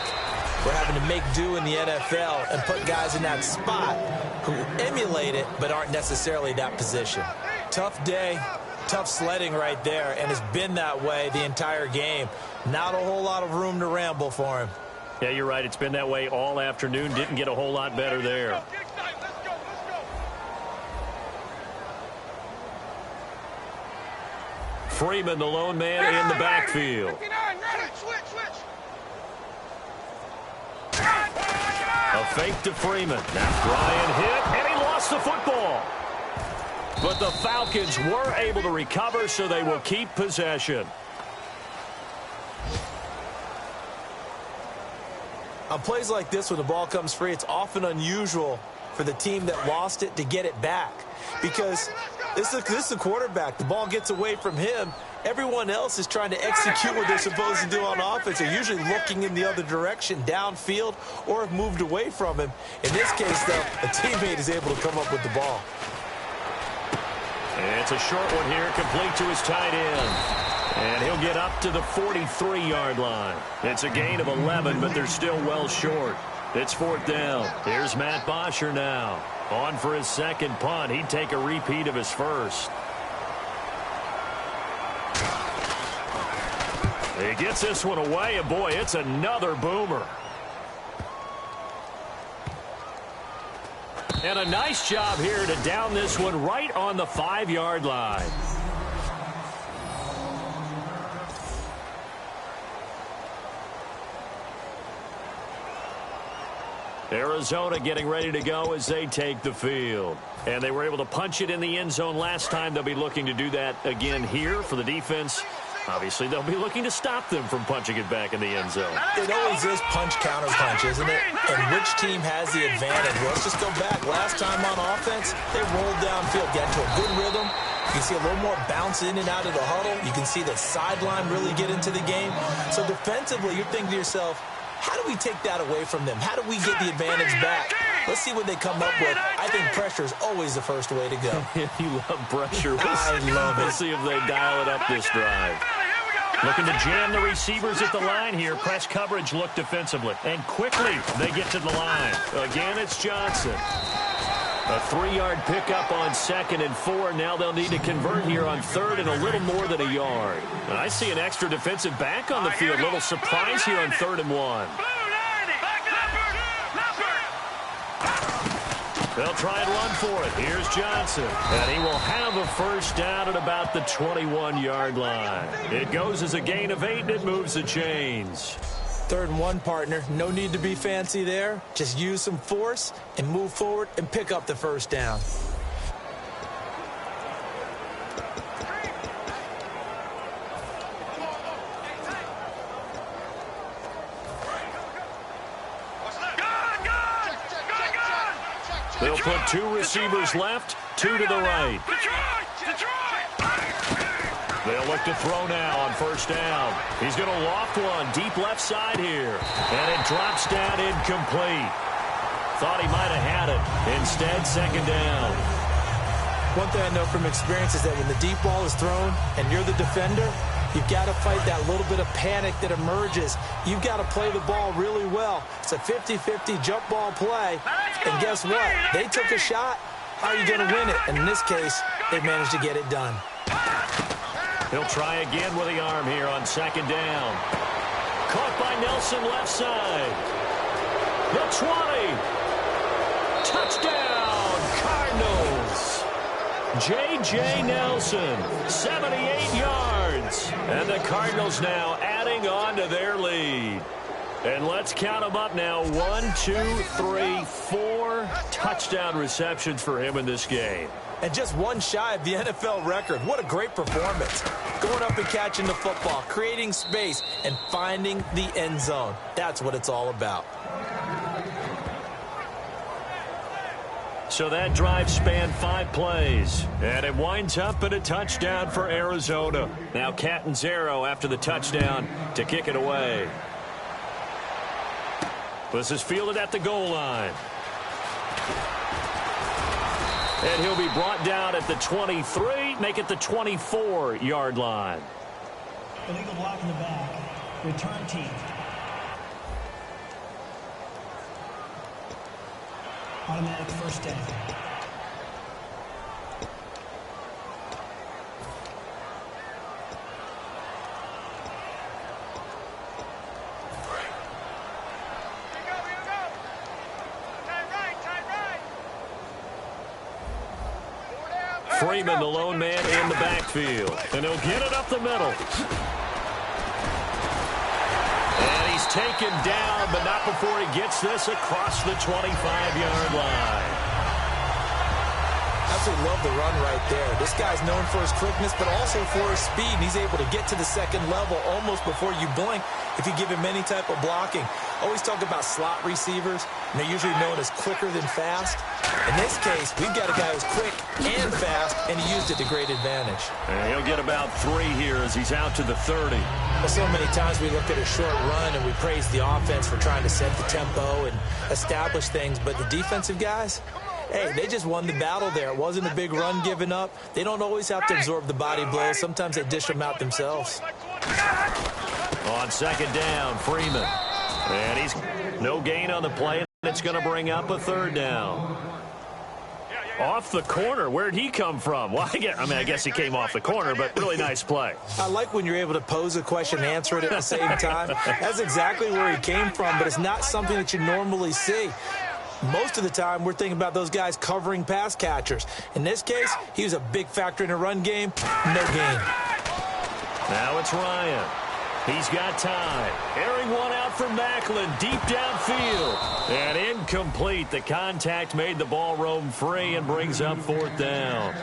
We're having to make do in the NFL and put guys in that spot who emulate it but aren't necessarily that position. Tough day. Tough sledding right there, and it's been that way the entire game. Not a whole lot of room to ramble for him. Yeah, you're right. It's been that way all afternoon. Didn't get a whole lot better there. Freeman, the lone man in the backfield. A fake to Freeman. Now Ryan hit, and he lost the football. But the Falcons were able to recover, so they will keep possession. On plays like this, when the ball comes free, it's often unusual for the team that lost it to get it back. Because this is a quarterback. The ball gets away from him. Everyone else is trying to execute what they're supposed to do on offense. They're usually looking in the other direction, downfield, or have moved away from him. In this case, though, a teammate is able to come up with the ball. And it's a short one here, complete to his tight end. And he'll get up to the 43-yard line. It's a gain of 11, but they're still well short. It's 4th down. Here's Matt Bosher now. On for his second punt. He'd take a repeat of his first. He gets this one away, and boy, it's another boomer. And a nice job here to down this one right on the 5-yard line. Arizona getting ready to go as they take the field. And they were able to punch it in the end zone last time. They'll be looking to do that again here for the defense. Obviously, they'll be looking to stop them from punching it back in the end zone. It always is punch-counter-punch, isn't it? And which team has the advantage? Well, let's just go back. Last time on offense, they rolled downfield, got to a good rhythm. You can see a little more bounce in and out of the huddle. You can see the sideline really get into the game. So defensively, you're thinking to yourself, how do we take that away from them? How do we get the advantage back? Let's see what they come up with. I think pressure is always the first way to go. You love pressure. I love it. We'll see if they dial it up this drive. Looking to jam the receivers at the line here. Press coverage look defensively. And quickly they get to the line. Again, it's Johnson. A 3-yard pickup on 2nd and 4. Now they'll need to convert here on 3rd and a little more than a yard. And I see an extra defensive back on the field. Little surprise here on 3rd and 1. They'll try and run for it. Here's Johnson. And he will have a first down at about the 21-yard line. It goes as a gain of 8, and it moves the chains. 3rd and 1, partner. No need to be fancy there. Just use some force and move forward and pick up the first down. They'll put 2 receivers left, 2 to the right. They'll look to throw now on first down. He's going to loft one deep left side here. And it drops down incomplete. Thought he might have had it. Instead, 2nd down. One thing I know from experience is that when the deep ball is thrown and you're the defender, you've got to fight that little bit of panic that emerges. You've got to play the ball really well. It's a 50-50 jump ball play. And guess what? They took a shot. How are you going to win it? And in this case, they managed to get it done. He'll try again with the arm here on 2nd down. Caught by Nelson left side. The 20. Touchdown, Cardinals. J.J. Nelson, 78 yards. And the Cardinals now adding on to their lead. And let's count them up now. 1, 2, 3, 4 touchdown receptions for him in this game. And just one shy of the NFL record. What a great performance. Going up and catching the football, creating space, and finding the end zone. That's what it's all about. So that drive spanned 5 plays. And it winds up in a touchdown for Arizona. Now Catanzaro after the touchdown to kick it away. This is fielded at the goal line. And he'll be brought down at the 23, make it the 24-yard line. Illegal block in the back. Return team. Automatic first down. Freeman, the lone man in the backfield. And he'll get it up the middle. And he's taken down, but not before he gets this across the 25-yard line. Absolutely love the run right there. This guy's known for his quickness, but also for his speed. And he's able to get to the second level almost before you blink if you give him any type of blocking. Always talk about slot receivers, and they're usually known as quicker than fast. In this case, we've got a guy who's quick and fast, and he used it to great advantage. And he'll get about 3 here as he's out to the 30. Well, so many times we look at a short run and we praise the offense for trying to set the tempo and establish things, but the defensive guys, hey, they just won the battle there. It wasn't a big run given up. They don't always have to absorb the body blows. Sometimes they dish them out themselves. On second down, Freeman. And he's no gain on the play, and it's going to bring up a third down. Off the corner. Where'd he come from? Well, I guess he came off the corner, but really nice play. I like when you're able to pose a question and answer it at the same time. That's exactly where he came from, but it's not something that you normally see. Most of the time, we're thinking about those guys covering pass catchers. In this case, he was a big factor in the run game. No gain. Now it's Ryan. He's got time. Airing one out for Macklin, deep downfield. And incomplete. The contact made the ball roam free and brings up fourth down.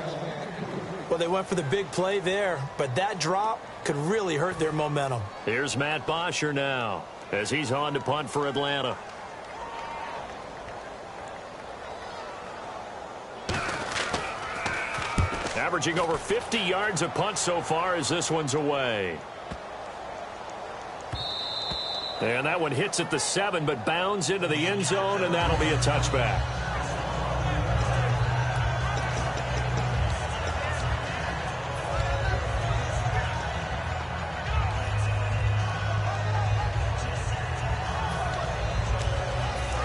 Well, they went for the big play there, but that drop could really hurt their momentum. Here's Matt Bosher now as he's on to punt for Atlanta. Averaging over 50 yards a punt so far as this one's away. And that one hits at the 7, but bounds into the end zone, and that'll be a touchback.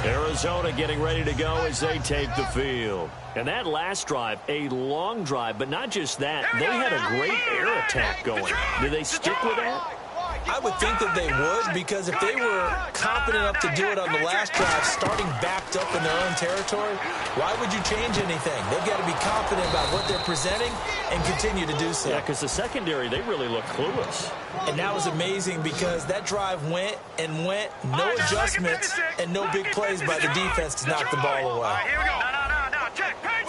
Arizona getting ready to go as they take the field. And that last drive, a long drive, but not just that. They had a great air attack going. Do they stick with that? I would think that they would, because if they were confident enough to do it on the last drive, starting backed up in their own territory, why would you change anything? They've got to be confident about what they're presenting and continue to do so. Yeah, because the secondary, they really look clueless. And that was amazing because that drive went and went, no adjustments and no big plays by the defense to knock the ball away.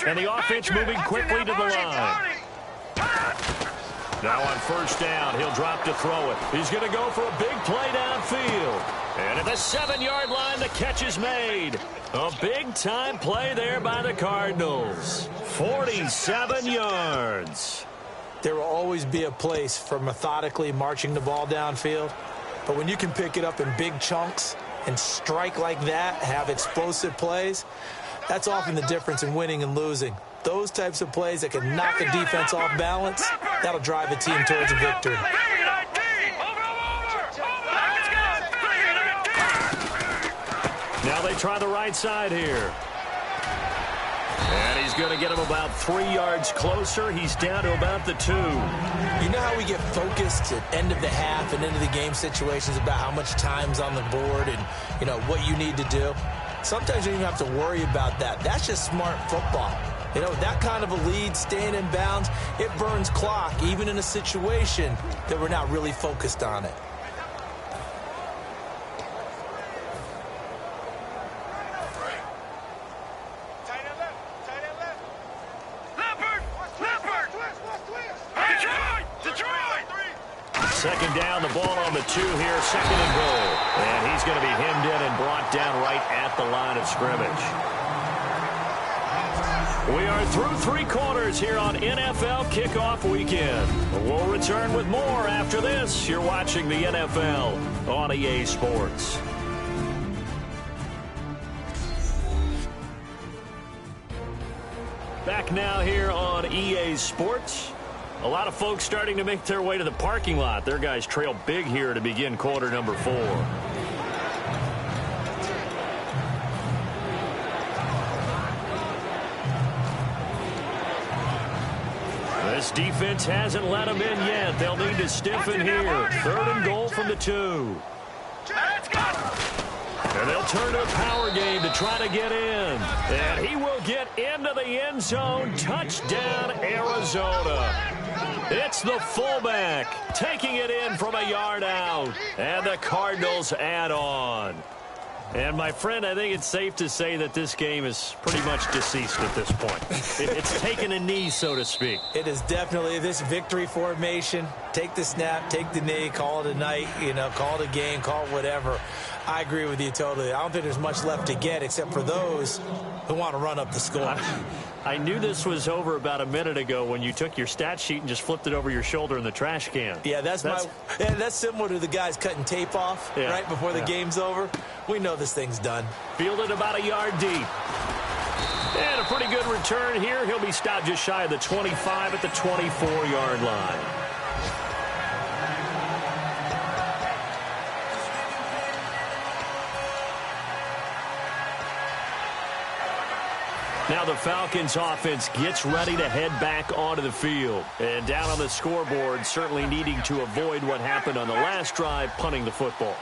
And the offense moving quickly to the line. Now on first down, he'll drop to throw it. He's going to go for a big play downfield. And at the 7-yard line, the catch is made. A big-time play there by the Cardinals. 47 yards. There will always be a place for methodically marching the ball downfield. But when you can pick it up in big chunks and strike like that, have explosive plays, that's often the difference in winning and losing. Those types of plays that can knock a defense off balance, that'll drive a team towards a victory. Now they try the right side here. And he's going to get him about 3 yards closer. He's down to about the 2. You know how we get focused at end of the half and into the game situations about how much time's on the board and, you know, what you need to do? Sometimes you don't even have to worry about that. That's just smart football. You know, that kind of a lead, staying in bounds, it burns clock, even in a situation that we're not really focused on it. Second down, the ball on the 2 here, second and goal. And he's going to be hemmed in and brought down right at the line of scrimmage. We are through 3 quarters here on NFL Kickoff Weekend. We'll return with more after this. You're watching the NFL on EA Sports. Back now here on EA Sports. A lot of folks starting to make their way to the parking lot. Their guys trail big here to begin quarter number 4. This defense hasn't let them in yet. They'll need to stiffen here. 3rd and goal from the 2. And they'll turn to the power game to try to get in. And he will get into the end zone. Touchdown, Arizona. It's the fullback taking it in from a yard out. And the Cardinals add on. And, my friend, I think it's safe to say that this game is pretty much deceased at this point. It's taken a knee, so to speak. It is definitely this victory formation. Take the snap, take the knee, call it a night, call it a game, call it whatever. I agree with you totally. I don't think there's much left to get except for those who want to run up the score. I knew this was over about a minute ago when you took your stat sheet and just flipped it over your shoulder in the trash can. Yeah, that's similar to the guys cutting tape off right before the game's over. We know this thing's done. Fielded about a yard deep. And a pretty good return here. He'll be stopped just shy of the 25 at the 24-yard line. Now the Falcons offense gets ready to head back onto the field. And down on the scoreboard, certainly needing to avoid what happened on the last drive, punting the football.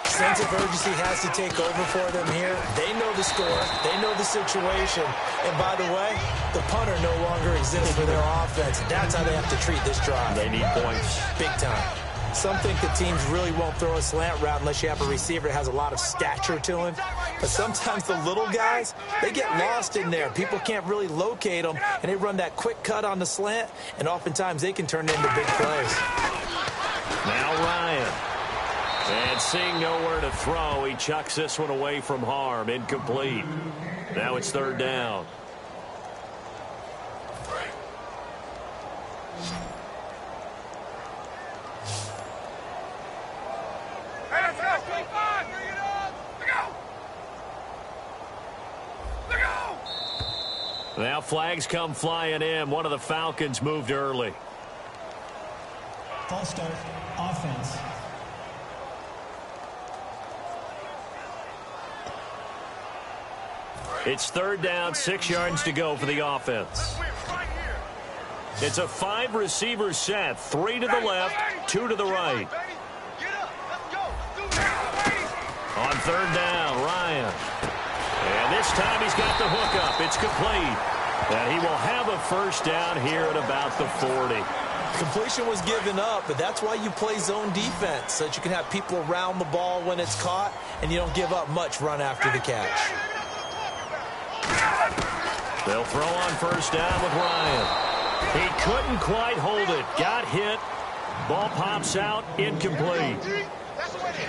Sense of urgency has to take over for them here. They know the score. They know the situation. And by the way, the punter no longer exists for their offense. That's how they have to treat this drive. They need points. Big time. Some think the teams really won't throw a slant route unless you have a receiver that has a lot of stature to him. But sometimes the little guys, they get lost in there. People can't really locate them, and they run that quick cut on the slant, and oftentimes they can turn into big plays. Now Ryan. And seeing nowhere to throw, he chucks this one away from harm. Incomplete. Now it's third down. Now flags come flying in. One of the Falcons moved early. False start, offense. It's third down, 6 yards to go for the offense. It's a 5-receiver set, 3 to the left, 2 to the right. On third down, Ryan. And this time he's got the hook up. It's complete. And he will have a first down here at about the 40. Completion was given up, but that's why you play zone defense, so that you can have people around the ball when it's caught, and you don't give up much run after the catch. They'll throw on first down with Ryan. He couldn't quite hold it. Got hit. Ball pops out. Incomplete.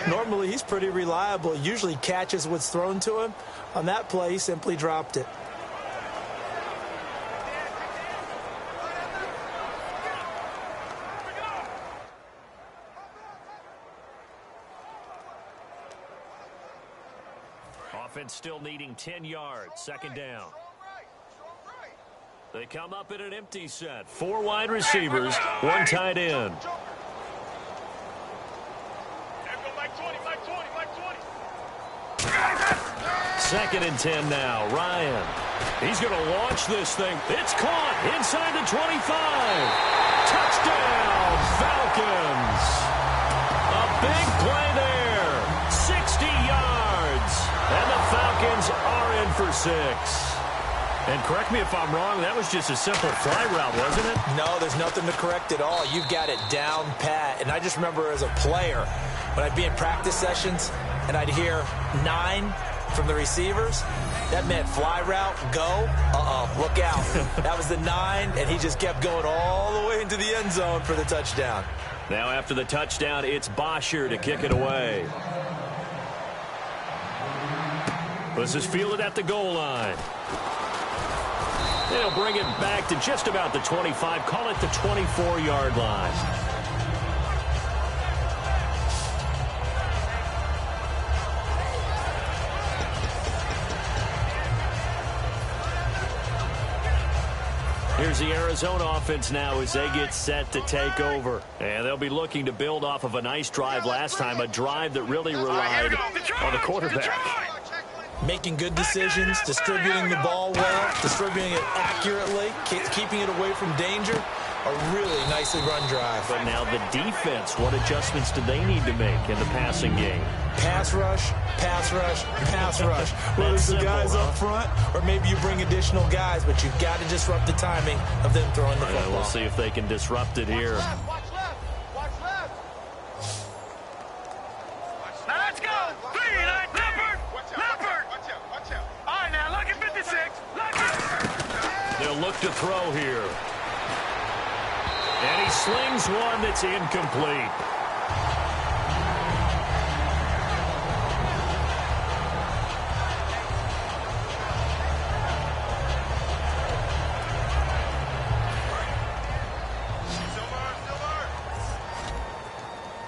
Normally, he's pretty reliable. Usually catches what's thrown to him. On that play, he simply dropped it. Offense still needing 10 yards. Second down. They come up in an empty set. 4 wide receivers, 1 tight end. Second and 10 now. Ryan. He's going to launch this thing. It's caught inside the 25. Touchdown, Falcons. A big play there. 60 yards. And the Falcons are in for 6. And correct me if I'm wrong, that was just a simple fly route, wasn't it? No, there's nothing to correct at all. You've got it down pat. And I just remember as a player, when I'd be in practice sessions and I'd hear 9 from the receivers, that meant fly route, go, look out. That was the 9, and he just kept going all the way into the end zone for the touchdown. Now after the touchdown, it's Bosher to kick it away. This is fielded at the goal line. They'll bring it back to just about the 25, call it the 24-yard line. Here's the Arizona offense now as they get set to take over. And they'll be looking to build off of a nice drive last time, a drive that really relied on the quarterback. Making good decisions, distributing the ball well, distributing it accurately, keeping it away from danger. A really nicely run drive. But now the defense, what adjustments do they need to make in the passing game? pass rush, pass rush, pass rush. Whether it's the guys up front or maybe you bring additional guys, but you've got to disrupt the timing of them throwing the football. We'll see if they can disrupt it here. Watch left. Watch left. Now let's go. 3-9, Leopard. Leopard. Watch out. All right, now look at 56. Look at. They'll look to throw here. And he slings one that's incomplete.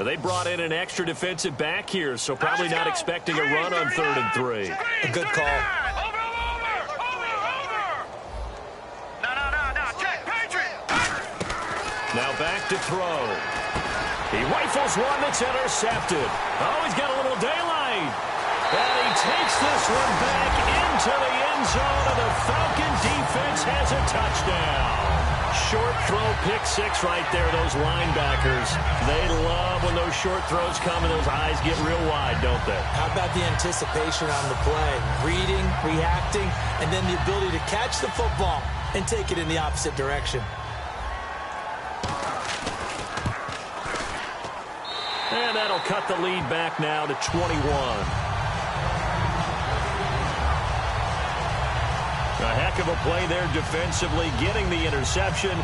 They brought in an extra defensive back here, so probably not expecting a run on 3rd and 3. A good call. Over. No. Check. Patriot. Now back to throw. He rifles one that's intercepted. Oh, he's got a little daylight. And he takes this one back into the end zone, and the Falcon defense has a touchdown. Short throw, pick six right there, those linebackers. They love when those short throws come and those eyes get real wide, don't they? How about the anticipation on the play? Reading, reacting, and then the ability to catch the football and take it in the opposite direction. And that'll cut the lead back now to 21. A heck of a play there defensively, getting the interception,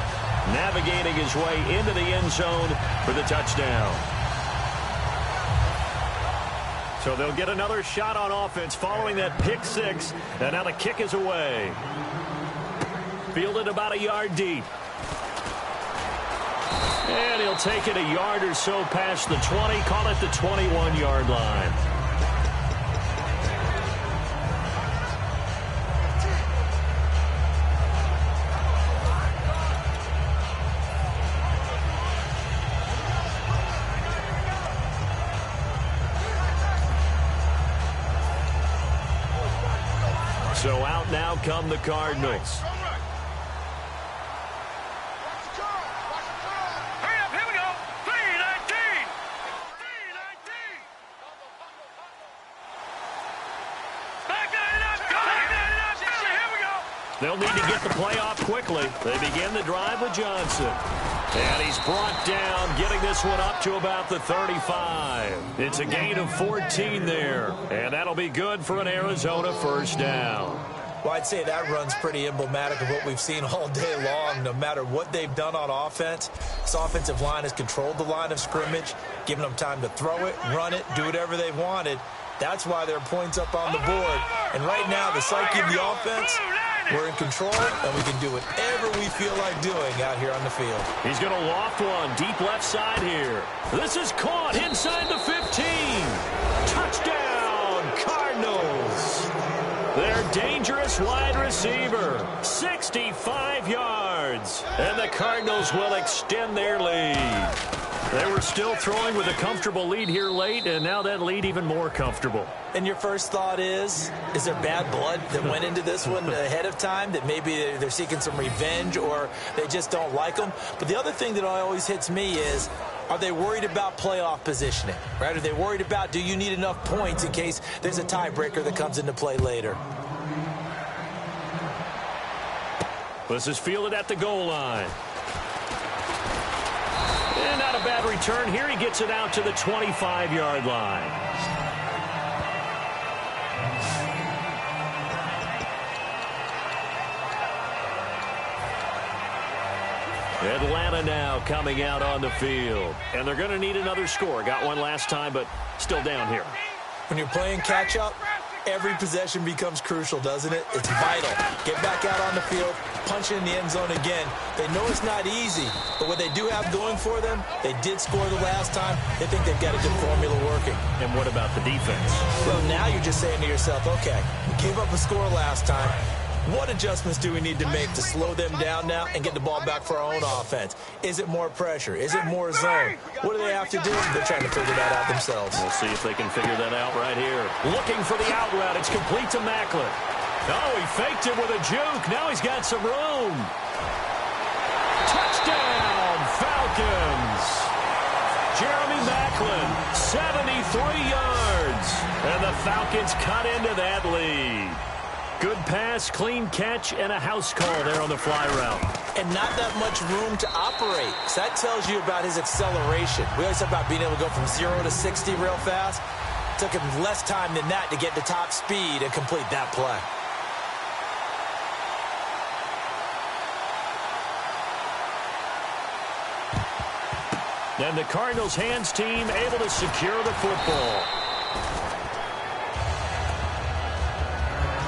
navigating his way into the end zone for the touchdown. So they'll get another shot on offense following that pick six, and now the kick is away. Fielded about a yard deep. And he'll take it a yard or so past the 20, call it the 21-yard line. So out now come the Cardinals. Hurry up, here we go. 3-19. Back that up. Here we go. They'll need to get the play off quickly. They begin the drive with Johnson. And he's brought down, getting this one up to about the 35. It's a gain of 14 there. And that'll be good for an Arizona first down. Well, I'd say that run's pretty emblematic of what we've seen all day long. No matter what they've done on offense, this offensive line has controlled the line of scrimmage, given them time to throw it, run it, do whatever they wanted. That's why there are points up on the board. And right now, the psyche of the offense, we're in control, and we can do whatever we feel like doing out here on the field. He's going to loft one deep left side here. This is caught inside the 15. Touchdown, Cardinals. Their dangerous wide receiver, 65 yards. And the Cardinals will extend their lead. They were still throwing with a comfortable lead here late, and now that lead even more comfortable. And your first thought is there bad blood that went into this one ahead of time, that maybe they're seeking some revenge or they just don't like them? But the other thing that always hits me is, are they worried about playoff positioning, right? Are they worried about, do you need enough points in case there's a tiebreaker that comes into play later? This is fielded at the goal line. And not a bad return here. He gets it out to the 25-yard line. Atlanta now coming out on the field. And they're going to need another score. Got one last time, but still down here. When you're playing catch-up, every possession becomes crucial, doesn't it? It's vital. Get back out on the field, punch it in the end zone again. They know it's not easy, but what they do have going for them, they did score the last time. They think they've got a good formula working. And what about the defense? Well, now you're just saying to yourself, okay, we gave up a score last time. What adjustments do we need to make to slow them down now and get the ball back for our own offense? Is it more pressure? Is it more zone? What do they have to do? They're trying to figure that out themselves. We'll see if they can figure that out right here. Looking for the out route. It's complete to Macklin. Oh, he faked it with a juke. Now he's got some room. Touchdown, Falcons. Jeremy Macklin, 73 yards. And the Falcons cut into that lead. Good pass, clean catch, and a house call there on the fly route. And not that much room to operate. So that tells you about his acceleration. We always talk about being able to go from 0 to 60 real fast. It took him less time than that to get to top speed and complete that play. And the Cardinals hands team able to secure the football.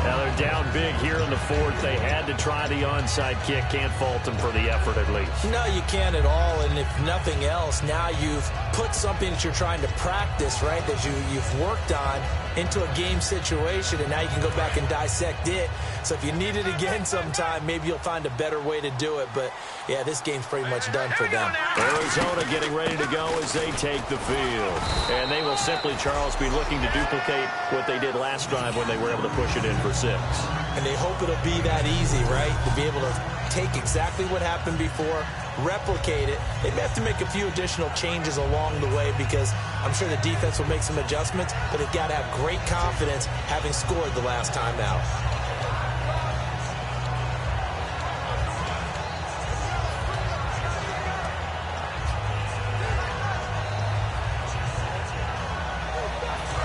Now they're down big here in the fourth. They had to try the onside kick. Can't fault them for the effort at least. No, you can't at all. And if nothing else, now you've put something that you're trying to practice, right, that you've worked on into a game situation, and now you can go back and dissect it. So if you need it again sometime, maybe you'll find a better way to do it. But, yeah, this game's pretty much done for them. Arizona getting ready to go as they take the field. And they will simply, Charles, be looking to duplicate what they did last drive when they were able to push it in for 6. And they hope it'll be that easy, right, to be able to take exactly what happened before, replicate it. They may have to make a few additional changes along the way because I'm sure the defense will make some adjustments, but they've got to have great confidence having scored the last time out.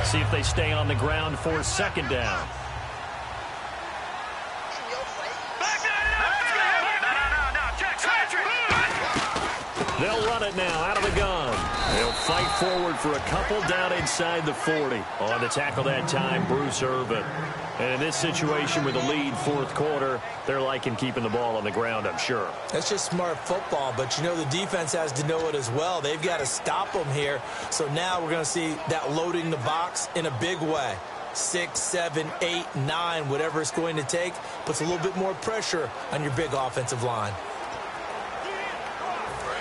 See if they stay on the ground for 2nd down. They'll run it now out of the gun. They'll fight forward for a couple down inside the 40. On the tackle that time, Bruce Irvin. And in this situation with a lead 4th quarter, they're liking keeping the ball on the ground, I'm sure. That's just smart football, but you know the defense has to know it as well. They've got to stop them here. So now we're going to see that loading the box in a big way. 6, 7, 8, 9, whatever it's going to take, puts a little bit more pressure on your big offensive line.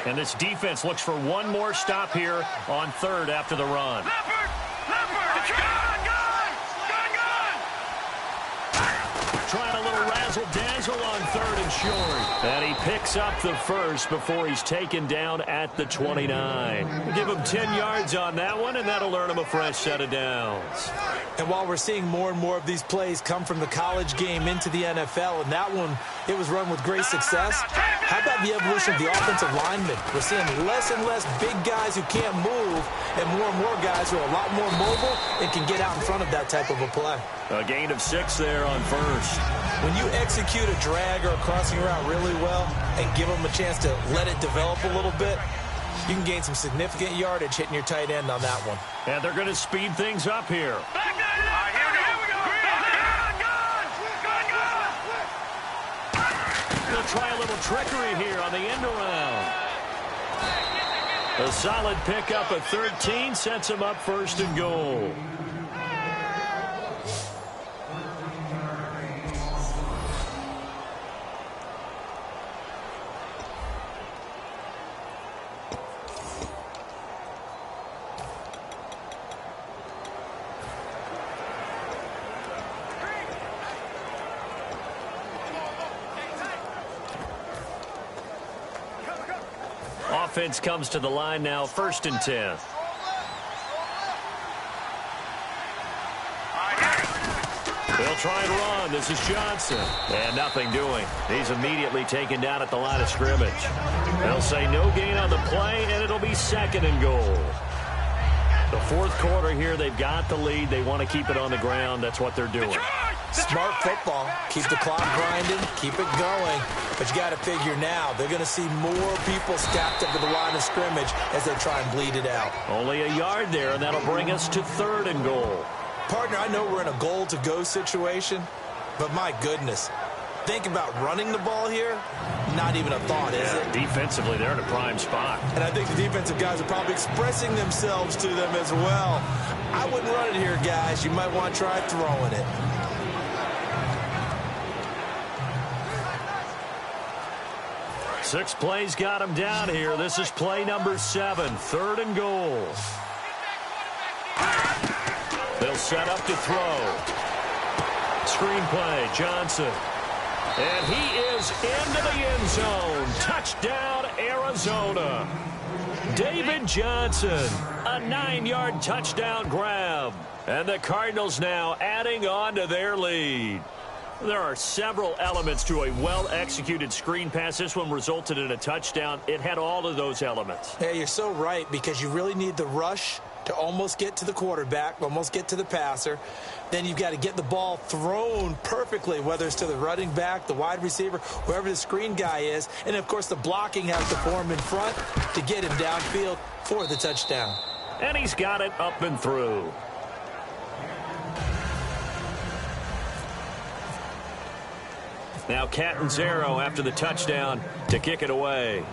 And this defense looks for one more stop here on 3rd after the run. Leopard! Trying a little razzle-dazzle on 3rd and short. And he picks up the first before he's taken down at the 29. We'll give him 10 yards on that one, and that'll earn him a fresh set of downs. And while we're seeing more and more of these plays come from the college game into the NFL, and that one, it was run with great success, how about the evolution of the offensive linemen? We're seeing less and less big guys who can't move and more guys who are a lot more mobile and can get out in front of that type of a play. A gain of 6 there on 1st. When you execute a drag or a crossing route really well and give them a chance to let it develop a little bit, you can gain some significant yardage hitting your tight end on that one. And they're going to speed things up here. They'll try a little trickery here on the end around. A solid pickup of 13 sets him up 1st and goal. Offense comes to the line now, 1st and 10. They'll try and run. This is Johnson. And nothing doing. He's immediately taken down at the line of scrimmage. They'll say no gain on the play, and it'll be 2nd and goal. The 4th quarter here, they've got the lead. They want to keep it on the ground. That's what they're doing. Smart football. Keep the clock grinding. Keep it going. But you got to figure now, they're going to see more people stacked up at the line of scrimmage as they try and bleed it out. Only a yard there, and that'll bring us to 3rd and goal. Partner, I know we're in a goal-to-go situation, but my goodness, think about running the ball here, not even a thought, is it? Defensively, they're in a prime spot. And I think the defensive guys are probably expressing themselves to them as well. I wouldn't run it here, guys. You might want to try throwing it. Six plays got him down here. This is play number 7, 3rd and goal. They'll set up to throw. Screen play, Johnson. And he is into the end zone. Touchdown, Arizona. David Johnson, a 9-yard touchdown grab. And the Cardinals now adding on to their lead. There are several elements to a well-executed screen pass. This one resulted in a touchdown. It had all of those elements. Yeah, you're so right, because you really need the rush to almost get to the quarterback, almost get to the passer. Then you've got to get the ball thrown perfectly, whether it's to the running back, the wide receiver, whoever the screen guy is. And, of course, the blocking has to form in front to get him downfield for the touchdown. And he's got it up and through. Now Catanzaro after the touchdown to kick it away.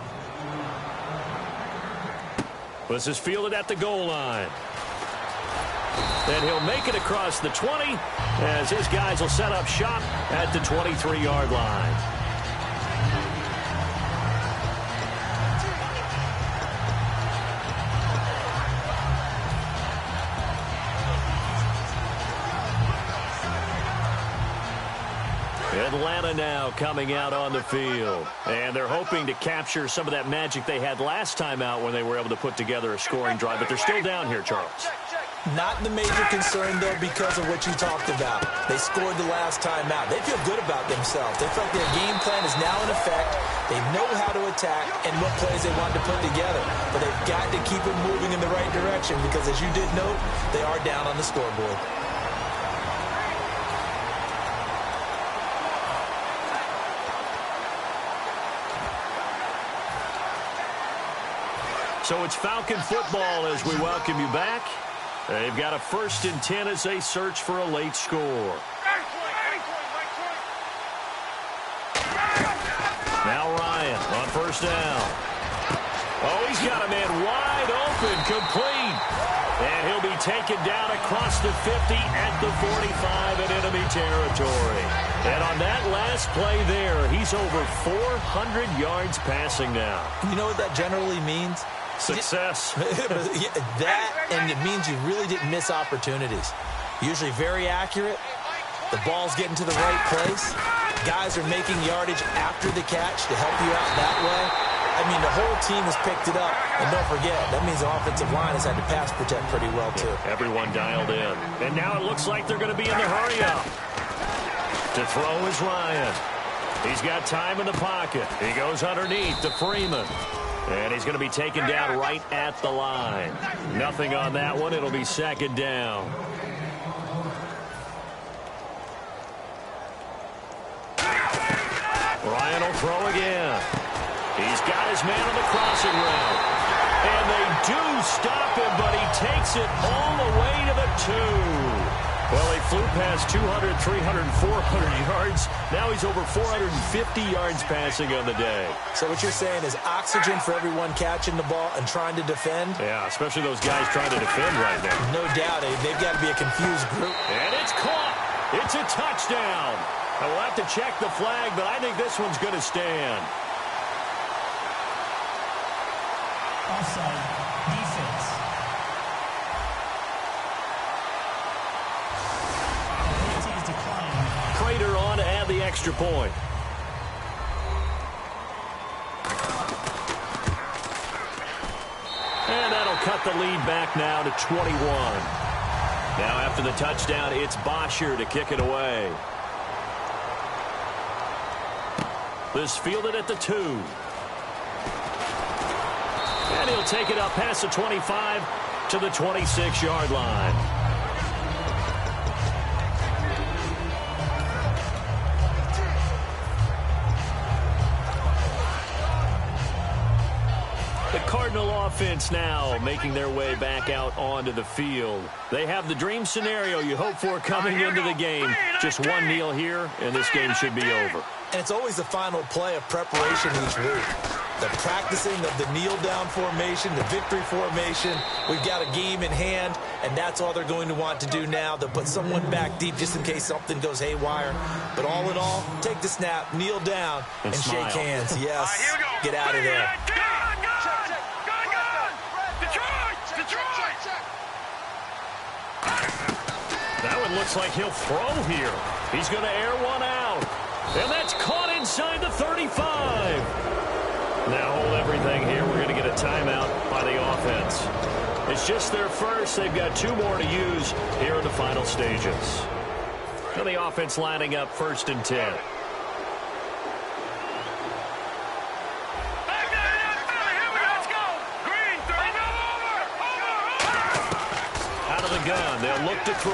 This is fielded at the goal line. And he'll make it across the 20 as his guys will set up shop at the 23-yard line. Atlanta now coming out on the field. And they're hoping to capture some of that magic they had last time out when they were able to put together a scoring drive. But they're still down here, Charles. Not the major concern, though, because of what you talked about. They scored the last time out. They feel good about themselves. They feel like their game plan is now in effect. They know how to attack and what plays they want to put together. But they've got to keep it moving in the right direction because, as you did note, they are down on the scoreboard. So it's Falcon football as we welcome you back. They've got a 1st and 10 as they search for a late score. Now Ryan on 1st down. Oh, he's got a man wide open, complete. And he'll be taken down across the 50 at the 45 in enemy territory. And on that last play there, he's over 400 yards passing now. You know what that generally means? Success. That, and it means you really didn't miss opportunities. Usually very accurate. The ball's getting to the right place. Guys are making yardage after the catch to help you out that way. I mean, the whole team has picked it up. And don't forget, that means the offensive line has had to pass protect pretty well, too. Everyone dialed in. And now it looks like they're going to be in the hurry-up. To throw is Ryan. He's got time in the pocket. He goes underneath to Freeman. And he's going to be taken down right at the line. Nothing on that one. It'll be 2nd down. Ryan will throw again. He's got his man on the crossing route. And they do stop him, but he takes it all the way to the 2. Well, he flew past 200, 300, 400 yards. Now he's over 450 yards passing on the day. So what you're saying is oxygen for everyone catching the ball and trying to defend? Yeah, especially those guys trying to defend right now. No doubt. They've got to be a confused group. And it's caught. It's a touchdown. I will have to check the flag, but I think this one's going to stand. Offside. Defense. Penalty is declined. Prater on to add the extra point. And that'll cut the lead back now to 21. Now after the touchdown, it's Bosher to kick it away. This fielded at the 2. And he'll take it up past the 25 to the 26-yard line. The Cardinal offense now making their way back out onto the field. They have the dream scenario you hope for coming into the game. Just one kneel here, and this game should be over. And it's always the final play of preparation each week. The practicing of the kneel-down formation, the victory formation. We've got a game in hand, and that's all they're going to want to do now. They'll put someone back deep just in case something goes haywire. But all in all, take the snap, kneel down, and shake hands. Yes, get out of there. That one looks like he'll throw here. He's going to air one out. And that's caught inside the 35. Now hold everything here. We're going to get a timeout by the offense. It's just their first. They've got 2 more to use here in the final stages. So the offense lining up 1st and 10. Out of the gun, they'll look to throw.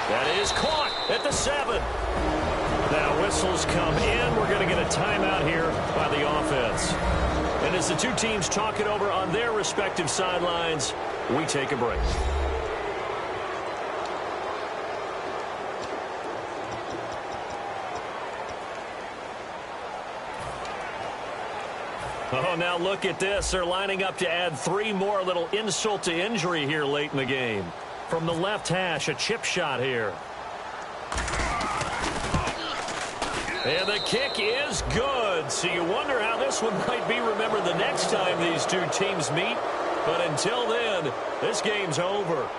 That is caught at the 7. Now whistles come in. We're going to get a timeout here by the offense. And as the 2 teams talk it over on their respective sidelines, we take a break. Oh, now look at this. They're lining up to add 3 more. A little insult to injury here late in the game. From the left hash, a chip shot here. And the kick is good. So you wonder how this one might be remembered the next time these 2 teams meet. But until then, this game's over.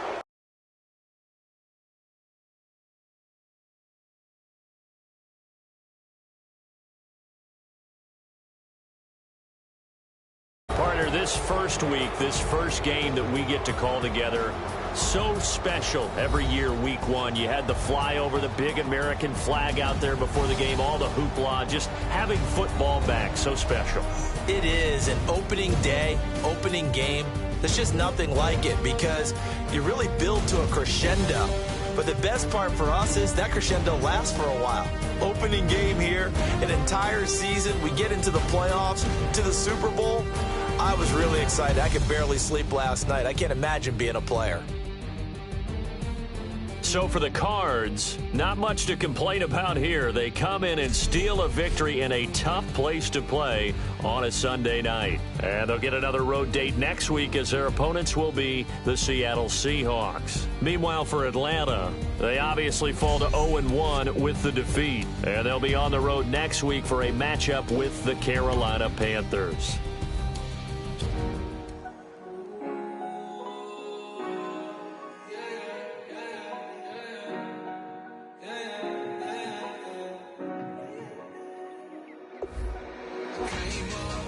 Partner, this first week, this first game that we get to call together, so special every year, week 1. You had the flyover, the big American flag out there before the game, all the hoopla, just having football back, so special. It is an opening day, opening game. There's just nothing like it because you really build to a crescendo. But the best part for us is that crescendo lasts for a while. Opening game here, an entire season. We get into the playoffs, to the Super Bowl. I was really excited. I could barely sleep last night. I can't imagine being a player. So for the Cards, not much to complain about here. They come in and steal a victory in a tough place to play on a Sunday night. And they'll get another road date next week as their opponents will be the Seattle Seahawks. Meanwhile, for Atlanta, they obviously fall to 0-1 with the defeat. And they'll be on the road next week for a matchup with the Carolina Panthers. Came up